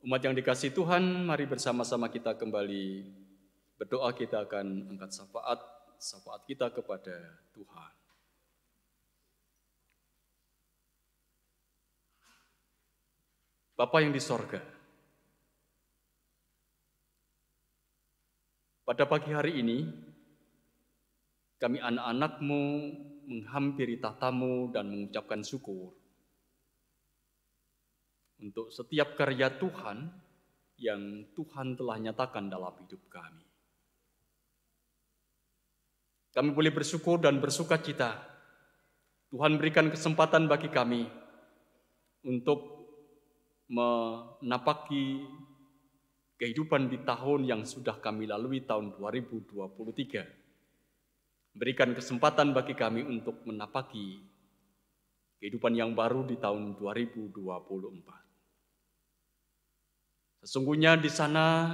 Umat yang dikasihi Tuhan, mari bersama-sama kita kembali berdoa. Kita akan angkat syafaat kita kepada Tuhan. Bapa yang di sorga, pada pagi hari ini, kami anak-anak-Mu menghampiri tahta-Mu dan mengucapkan syukur untuk setiap karya Tuhan yang Tuhan telah nyatakan dalam hidup kami. Kami boleh bersyukur dan bersuka cita. Tuhan berikan kesempatan bagi kami untuk menapaki kehidupan di tahun yang sudah kami lalui, tahun 2023. Berikan kesempatan bagi kami untuk menapaki kehidupan yang baru di tahun 2024. Sesungguhnya di sana,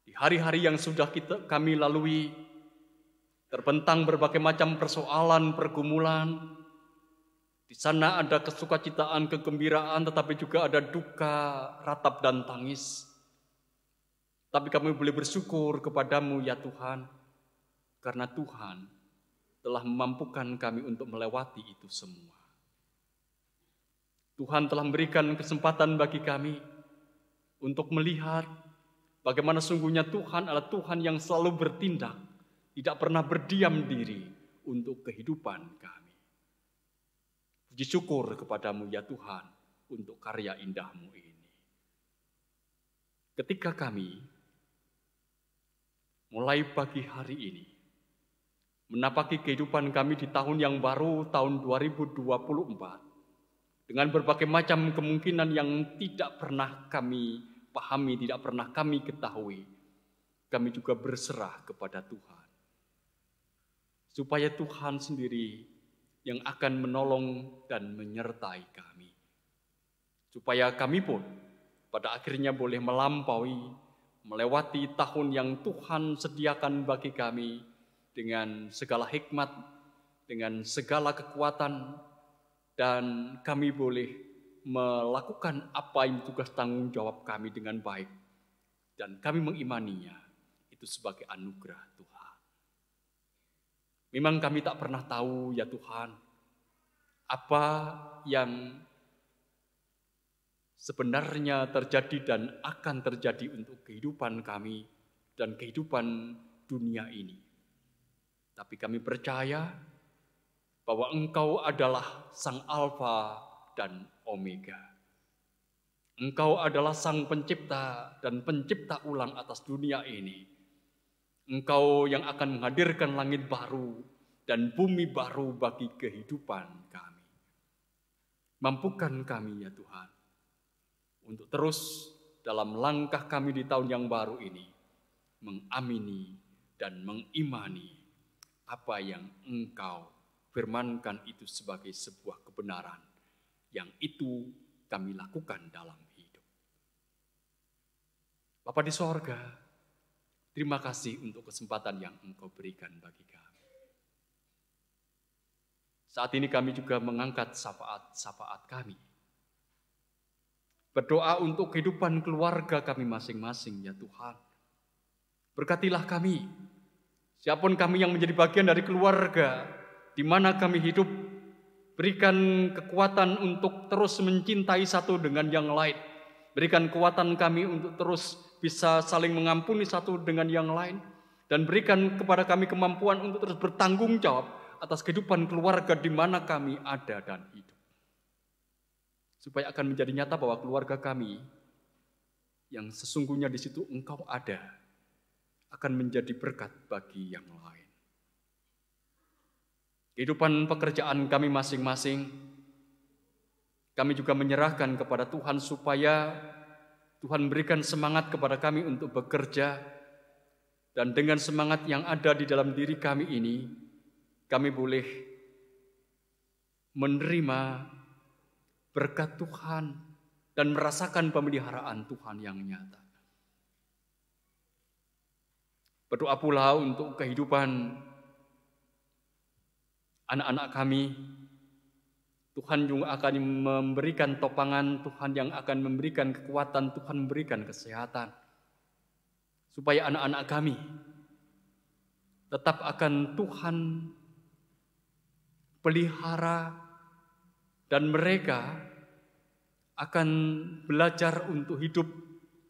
di hari-hari yang sudah kami lalui, terbentang berbagai macam persoalan, pergumulan. Di sana ada kesukacitaan, kegembiraan, tetapi juga ada duka, ratap, dan tangis. Tapi kami boleh bersyukur kepadamu ya Tuhan, karena Tuhan telah memampukan kami untuk melewati itu semua. Tuhan telah memberikan kesempatan bagi kami untuk melihat bagaimana sungguhnya Tuhan adalah Tuhan yang selalu bertindak, tidak pernah berdiam diri untuk kehidupan kami. Puji syukur kepadamu ya Tuhan untuk karya indah-Mu ini. Ketika kami mulai pagi hari ini menapaki kehidupan kami di tahun yang baru, tahun 2024, dengan berbagai macam kemungkinan yang tidak pernah kami pahami, tidak pernah kami ketahui, kami juga berserah kepada Tuhan. Supaya Tuhan sendiri yang akan menolong dan menyertai kami. Supaya kami pun pada akhirnya boleh melewati tahun yang Tuhan sediakan bagi kami dengan segala hikmat, dengan segala kekuatan, dan kami boleh melakukan apa yang tugas tanggung jawab kami dengan baik. Dan kami mengimaninya itu sebagai anugerah Tuhan. Memang kami tak pernah tahu ya Tuhan, apa yang sebenarnya terjadi dan akan terjadi untuk kehidupan kami dan kehidupan dunia ini. Tapi kami percaya bahwa Engkau adalah Sang Alfa dan Omega. Engkau adalah Sang Pencipta dan Pencipta ulang atas dunia ini. Engkau yang akan menghadirkan langit baru dan bumi baru bagi kehidupan kami. Mampukan kami ya Tuhan, untuk terus dalam langkah kami di tahun yang baru ini, mengamini dan mengimani apa yang Engkau firmankan itu sebagai sebuah kebenaran, yang itu kami lakukan dalam hidup. Bapa di sorga, terima kasih untuk kesempatan yang Engkau berikan bagi kami. Saat ini kami juga mengangkat syafaat kami. Berdoa untuk kehidupan keluarga kami masing-masing ya Tuhan. Berkatilah kami, siapapun kami yang menjadi bagian dari keluarga di mana kami hidup, berikan kekuatan untuk terus mencintai satu dengan yang lain. Berikan kekuatan kami untuk terus bisa saling mengampuni satu dengan yang lain. Dan berikan kepada kami kemampuan untuk terus bertanggung jawab atas kehidupan keluarga di mana kami ada dan hidup. Supaya akan menjadi nyata bahwa keluarga kami yang sesungguhnya di situ Engkau ada, akan menjadi berkat bagi yang lain. Kehidupan pekerjaan kami masing-masing, Kami juga menyerahkan kepada Tuhan supaya Tuhan berikan semangat kepada kami untuk bekerja, dan dengan semangat yang ada di dalam diri kami ini, kami boleh menerima berkat Tuhan dan merasakan pemeliharaan Tuhan yang nyata. Berdoa pula untuk kehidupan anak-anak kami. Tuhan juga akan memberikan topangan, Tuhan yang akan memberikan kekuatan, Tuhan memberikan kesehatan. Supaya anak-anak kami tetap akan Tuhan pelihara, dan mereka akan belajar untuk hidup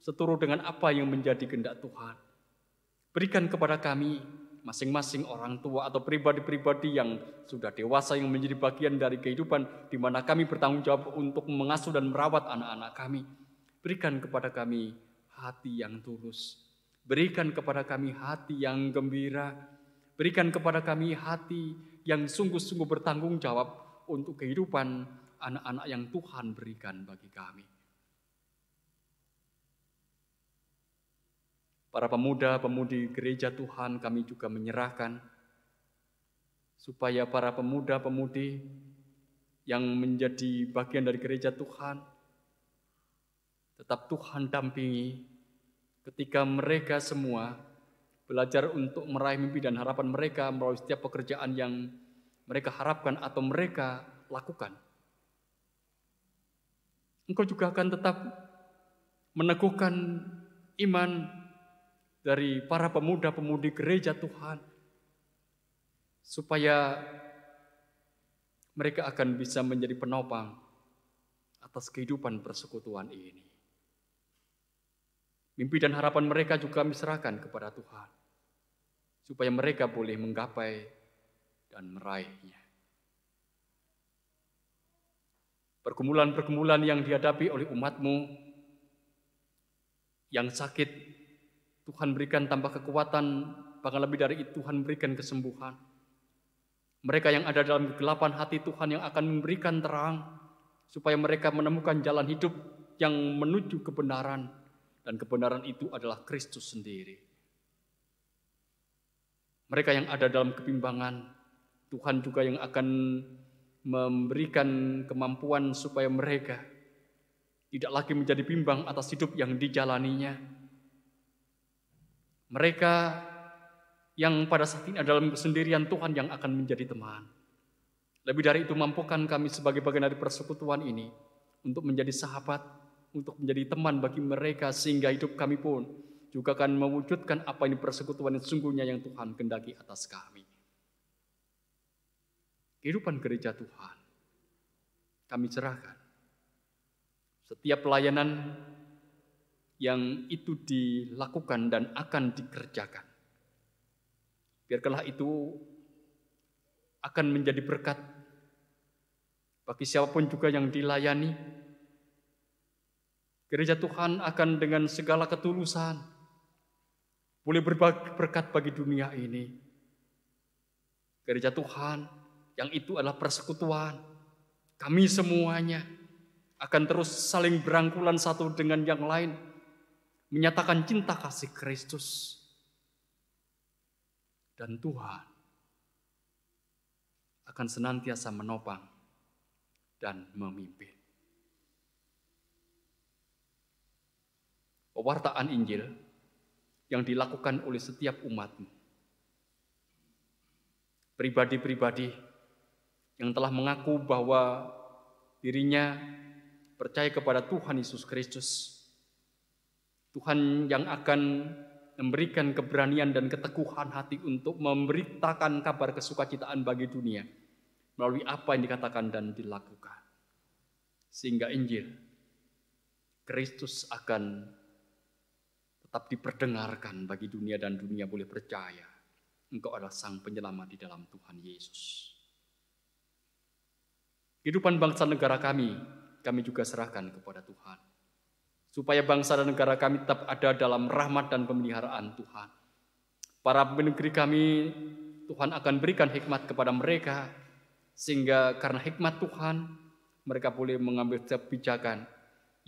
seturut dengan apa yang menjadi kehendak Tuhan. Berikan kepada kami masing-masing orang tua atau pribadi-pribadi yang sudah dewasa yang menjadi bagian dari kehidupan di mana kami bertanggung jawab untuk mengasuh dan merawat anak-anak kami. Berikan kepada kami hati yang tulus. Berikan kepada kami hati yang gembira. Berikan kepada kami hati yang sungguh-sungguh bertanggung jawab untuk kehidupan anak-anak yang Tuhan berikan bagi kami. Para pemuda-pemudi gereja Tuhan kami juga menyerahkan supaya para pemuda-pemudi yang menjadi bagian dari gereja Tuhan tetap Tuhan dampingi ketika mereka semua belajar untuk meraih mimpi dan harapan mereka melalui setiap pekerjaan yang mereka harapkan atau mereka lakukan. Engkau juga akan tetap meneguhkan iman dari para pemuda-pemudi gereja Tuhan, supaya mereka akan bisa menjadi penopang atas kehidupan persekutuan ini. Mimpi dan harapan mereka juga kami serahkan kepada Tuhan, supaya mereka boleh menggapai dan meraihnya. Pergumulan-pergumulan yang dihadapi oleh umat-Mu yang sakit, Tuhan berikan tambah kekuatan, bahkan lebih dari itu Tuhan berikan kesembuhan. Mereka yang ada dalam kegelapan hati, Tuhan yang akan memberikan terang, supaya mereka menemukan jalan hidup yang menuju kebenaran, dan kebenaran itu adalah Kristus sendiri. Mereka yang ada dalam kebimbangan, Tuhan juga yang akan memberikan kemampuan supaya mereka tidak lagi menjadi bimbang atas hidup yang dijalaninya. Mereka yang pada saat ini ada dalam kesendirian, Tuhan yang akan menjadi teman. Lebih dari itu, mampukan kami sebagai bagian dari persekutuan ini untuk menjadi sahabat, untuk menjadi teman bagi mereka, sehingga hidup kami pun juga akan mewujudkan apa ini persekutuan yang sesungguhnya yang Tuhan kehendaki atas kami. Kehidupan gereja Tuhan kami serahkan. Setiap pelayanan yang itu dilakukan dan akan dikerjakan, biarkanlah itu akan menjadi berkat bagi siapapun juga yang dilayani. Gereja Tuhan akan dengan segala ketulusan boleh berbagi berkat bagi dunia ini. Gereja Tuhan yang itu adalah persekutuan, kami semuanya akan terus saling berangkulan satu dengan yang lain, menyatakan cinta kasih Kristus. Dan Tuhan akan senantiasa menopang dan memimpin. Pewartaan Injil yang dilakukan oleh setiap umat-Mu, pribadi-pribadi yang telah mengaku bahwa dirinya percaya kepada Tuhan Yesus Kristus, Tuhan yang akan memberikan keberanian dan keteguhan hati untuk memberitakan kabar kesukacitaan bagi dunia melalui apa yang dikatakan dan dilakukan. Sehingga Injil Kristus akan tetap diperdengarkan bagi dunia dan dunia boleh percaya Engkau adalah Sang Penyelamat di dalam Tuhan Yesus. Kehidupan bangsa negara kami juga serahkan kepada Tuhan, supaya bangsa dan negara kami tetap ada dalam rahmat dan pemeliharaan Tuhan. Para pemimpin negeri kami, Tuhan akan berikan hikmat kepada mereka, sehingga karena hikmat Tuhan, mereka boleh mengambil kebijakan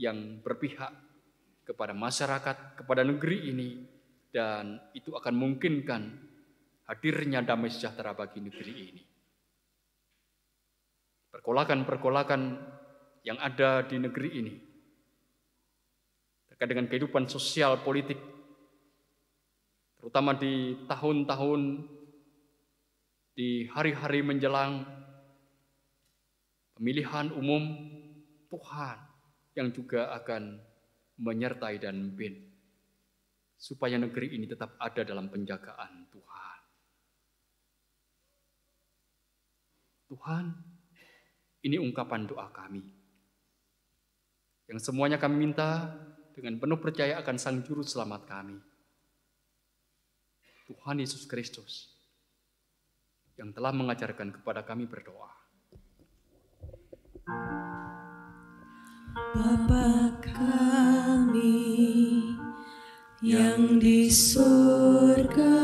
yang berpihak kepada masyarakat, kepada negeri ini, dan itu akan memungkinkan hadirnya damai sejahtera bagi negeri ini. Pergolakan-pergolakan yang ada di negeri ini terkait dengan kehidupan sosial politik, terutama di tahun-tahun, di hari-hari menjelang pemilihan umum, Tuhan yang juga akan menyertai dan memimpin supaya negeri ini tetap ada dalam penjagaan Tuhan. Tuhan, ini ungkapan doa kami, yang semuanya kami minta dengan penuh percaya akan Sang Juru Selamat kami, Tuhan Yesus Kristus, yang telah mengajarkan kepada kami berdoa. Bapa kami yang di surga,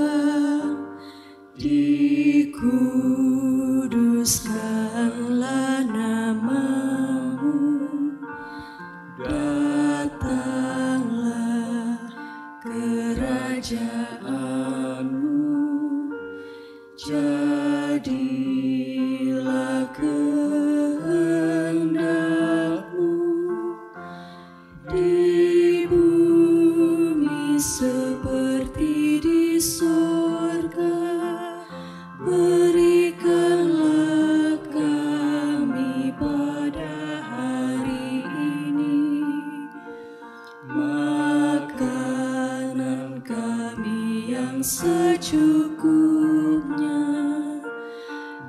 dikuduskanlah nama-Mu, datanglah kerajaan-Mu, jadilah kehendak-Mu di bumi seperti di surga. Berikanlah kami pada hari ini makanan kami yang secukupnya,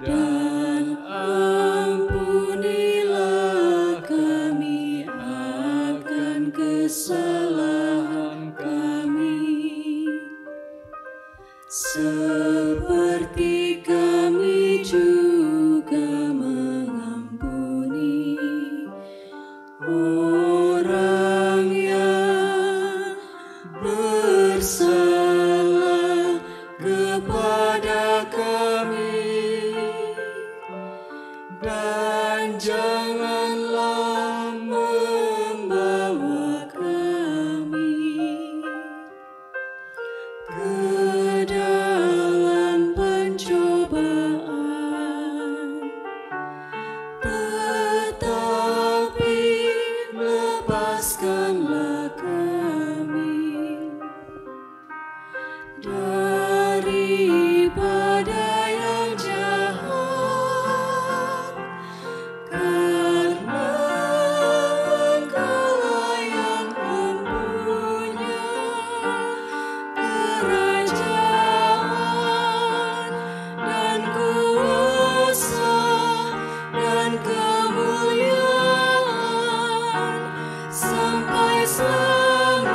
dan ampunilah kami akan kesalahan kami, seperti kami juga mengampuni orang yang bersalah kepada kami, dan janganlah membawa kami ke dalam pencobaan, tetapi lepaskanlah kami daripada yang jahat, karena Engkau-lah yang mempunyai kerajaan dan kuasa dan kemuliaan sampai selama-lamanya.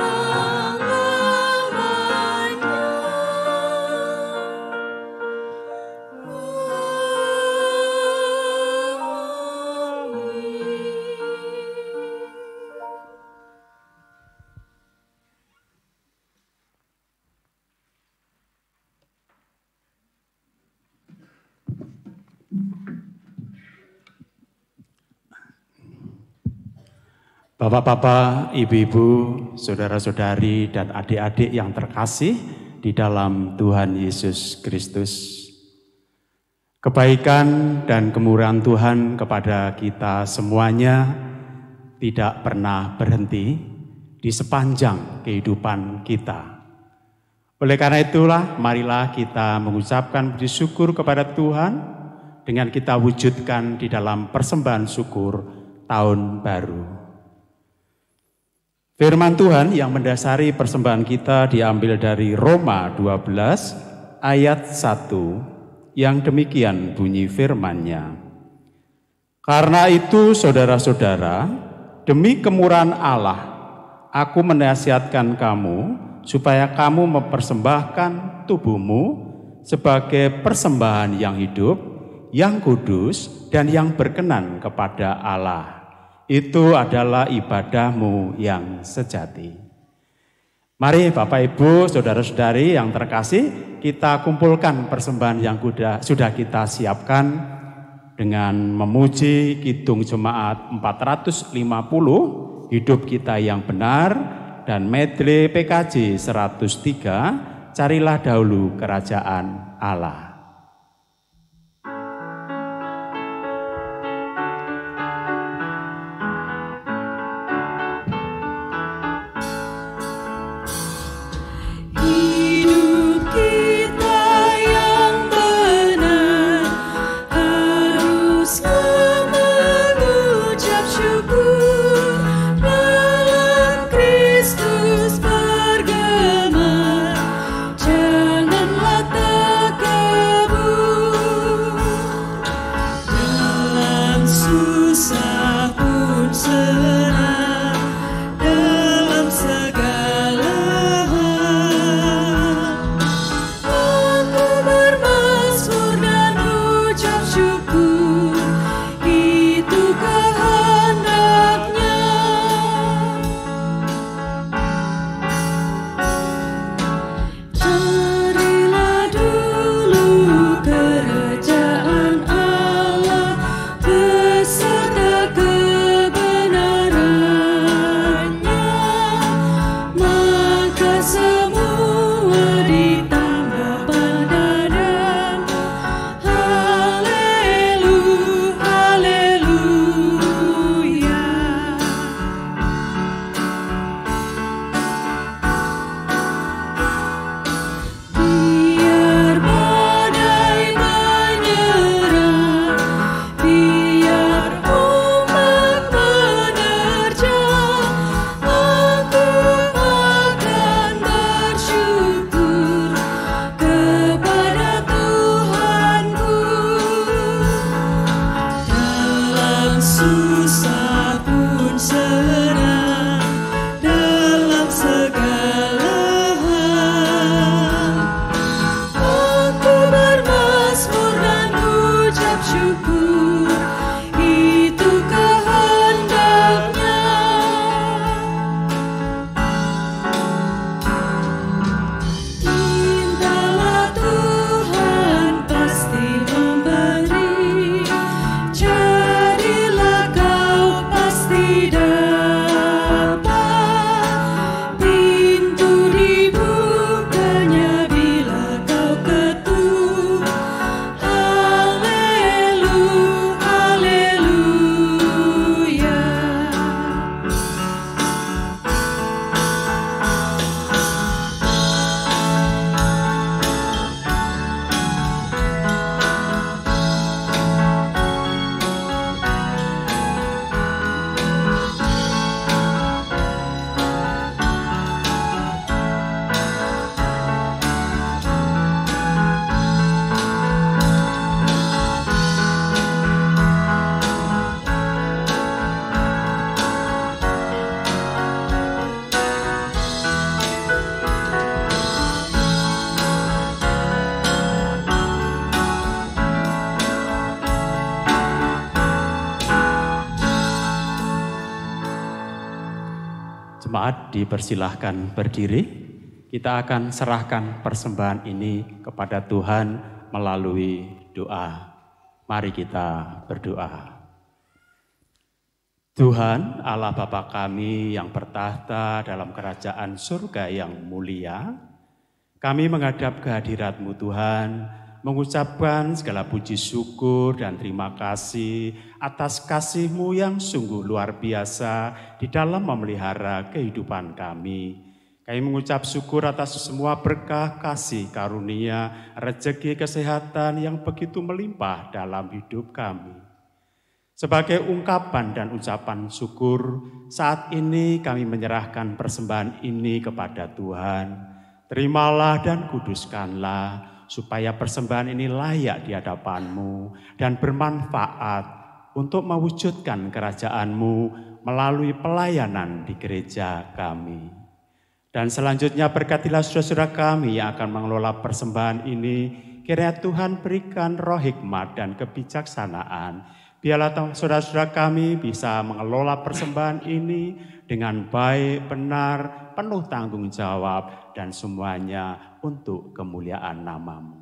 Bapak-bapak, ibu-ibu, saudara-saudari, dan adik-adik yang terkasih di dalam Tuhan Yesus Kristus. Kebaikan dan kemurahan Tuhan kepada kita semuanya tidak pernah berhenti di sepanjang kehidupan kita. Oleh karena itulah, marilah kita mengucapkan puji syukur kepada Tuhan dengan kita wujudkan di dalam persembahan syukur tahun baru. Firman Tuhan yang mendasari persembahan kita diambil dari Roma 12 ayat 1 yang demikian bunyi firman-Nya. Karena itu saudara-saudara, demi kemurahan Allah, aku menasihatkan kamu supaya kamu mempersembahkan tubuhmu sebagai persembahan yang hidup, yang kudus, dan yang berkenan kepada Allah. Itu adalah ibadahmu yang sejati. Mari Bapak Ibu, saudara-saudari yang terkasih, kita kumpulkan persembahan yang sudah kita siapkan dengan memuji Kidung Jemaat 450, Hidup Kita Yang Benar, dan medley PKJ 103, Carilah Dahulu Kerajaan Allah. Jemaat dipersilahkan berdiri. Kita akan serahkan persembahan ini kepada Tuhan melalui doa. Mari kita berdoa. Tuhan Allah Bapa kami yang bertahta dalam kerajaan surga yang mulia, kami menghadap kehadirat-Mu Tuhan, mengucapkan segala puji syukur dan terima kasih atas kasih-Mu yang sungguh luar biasa di dalam memelihara kehidupan kami. Kami mengucap syukur atas semua berkah, kasih, karunia, rezeki, kesehatan yang begitu melimpah dalam hidup kami. Sebagai ungkapan dan ucapan syukur, saat ini kami menyerahkan persembahan ini kepada Tuhan. Terimalah dan kuduskanlah, supaya persembahan ini layak di hadapan-Mu dan bermanfaat untuk mewujudkan kerajaan-Mu melalui pelayanan di gereja kami. Dan selanjutnya berkatilah saudara-saudara kami yang akan mengelola persembahan ini, kiranya Tuhan berikan roh hikmat dan kebijaksanaan. Biarlah saudara-saudara kami bisa mengelola persembahan ini dengan baik, benar, penuh tanggung jawab, dan semuanya untuk kemuliaan nama-Mu.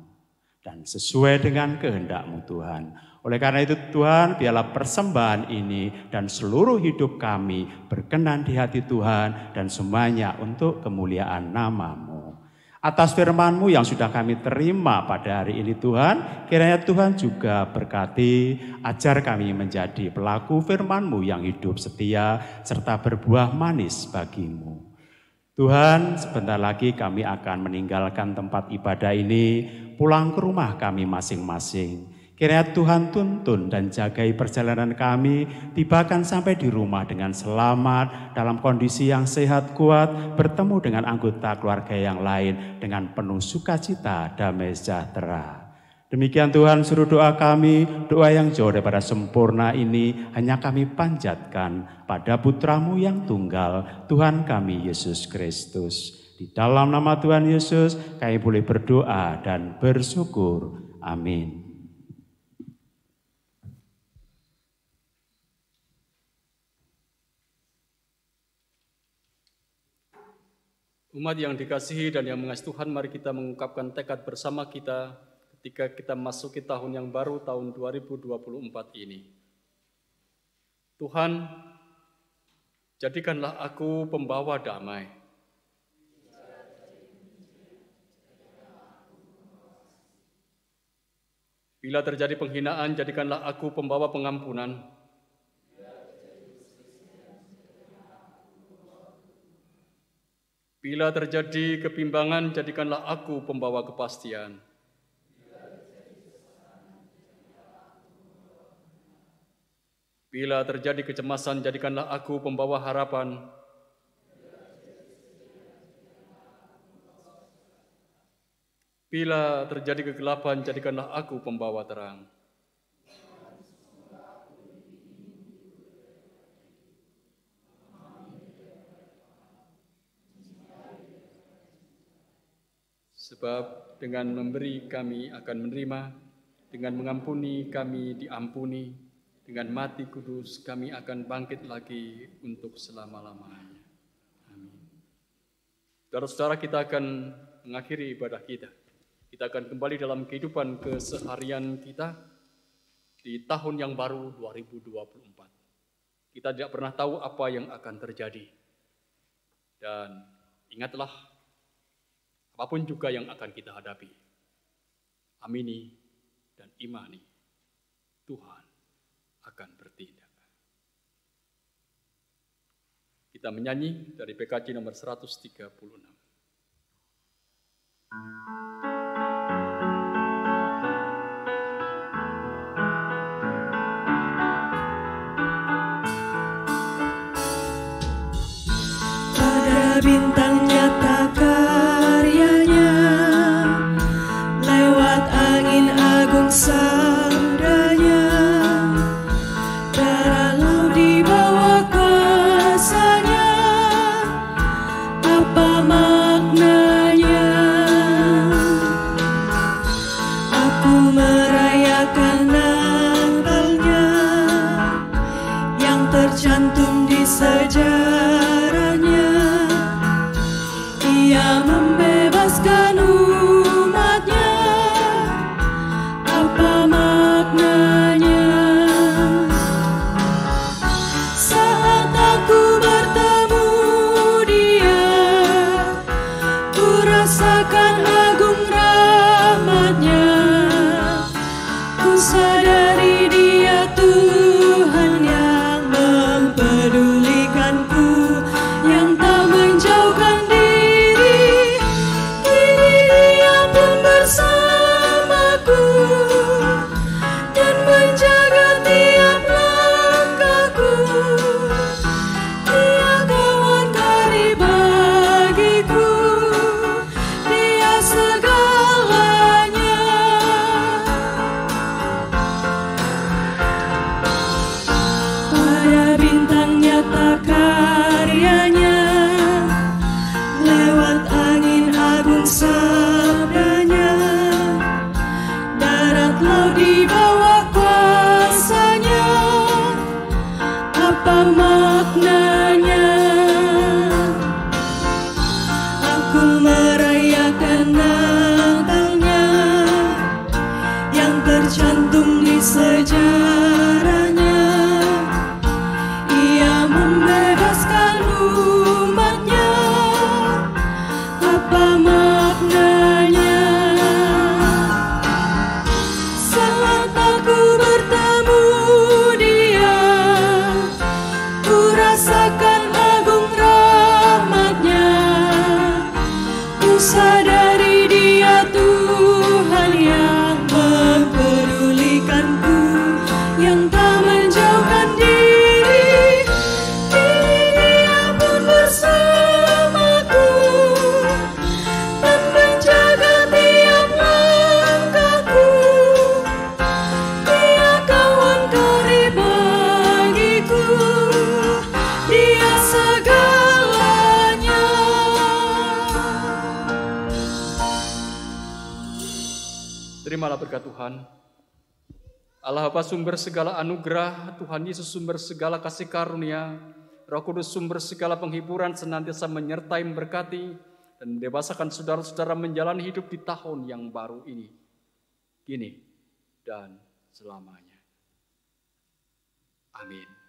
Dan sesuai dengan kehendak-Mu Tuhan, Oleh karena itu Tuhan, biarlah persembahan ini dan seluruh hidup kami berkenan di hati Tuhan dan semuanya untuk kemuliaan nama-Mu. Atas firman-Mu yang sudah kami terima pada hari ini Tuhan, kiranya Tuhan juga berkati, ajar kami menjadi pelaku firman-Mu yang hidup setia serta berbuah manis bagi-Mu. Tuhan, sebentar lagi kami akan meninggalkan tempat ibadah ini, pulang ke rumah kami masing-masing. Kiranya Tuhan tuntun dan jagai perjalanan kami, tibakan sampai di rumah dengan selamat, dalam kondisi yang sehat kuat, bertemu dengan anggota keluarga yang lain dengan penuh sukacita, damai sejahtera. Demikian Tuhan, seluruh doa kami, doa yang jauh daripada sempurna ini hanya kami panjatkan pada Putra-Mu yang tunggal, Tuhan kami Yesus Kristus. Di dalam nama Tuhan Yesus kami boleh berdoa dan bersyukur. Amin. Umat yang dikasihi dan yang mengasihi Tuhan, mari kita mengungkapkan tekad bersama kita ketika kita memasuki tahun yang baru, tahun 2024 ini. Tuhan, jadikanlah aku pembawa damai. Bila terjadi penghinaan, jadikanlah aku pembawa pengampunan. Bila terjadi kebimbangan, jadikanlah aku pembawa kepastian. Bila terjadi kecemasan, jadikanlah aku pembawa harapan. Bila terjadi kegelapan, jadikanlah aku pembawa terang. Sebab dengan memberi kami akan menerima, dengan mengampuni kami diampuni, dengan mati kudus kami akan bangkit lagi untuk selama-lamanya. Amin. Saudara-saudara, kita akan mengakhiri ibadah kita. Kita akan kembali dalam kehidupan keseharian kita di tahun yang baru 2024. Kita tidak pernah tahu apa yang akan terjadi. Dan ingatlah, apapun juga yang akan kita hadapi, amini dan imani, Tuhan akan bertindak. Kita menyanyi dari PKJ nomor 136. Pada bintang nyata karyanya, lewat angin agung sabdanya, darat laut di bawah kuasanya, apa maknanya? Aku merayakan Natalnya yang tercantum di sejarahnya. Ia membebaskan umatnya, apa maknanya? Saat aku bertemu Dia, ku rasakan agung rahmat-Nya. Ku sadari Dia Tuhan yang mempedulikanku, yang tak menjauhkan diri. Kini Dia pun bersamaku dan menjaga tiap langkahku. Dia kawan karib bagiku, Dia segalanya. Pada bintang nyata karyanya, lewat angin agung sabdanya, darat laut di bawah kuasanya, apa maknanya? Aku merayakan Natalnya yang tercantum di sejarah. Terimalah berkat Tuhan. Allah Bapa sumber segala anugerah, Tuhan Yesus sumber segala kasih karunia, Roh Kudus sumber segala penghiburan senantiasa menyertai, memberkati, dan mendewasakan saudara-saudara menjalani hidup di tahun yang baru ini. Kini dan selamanya. Amin.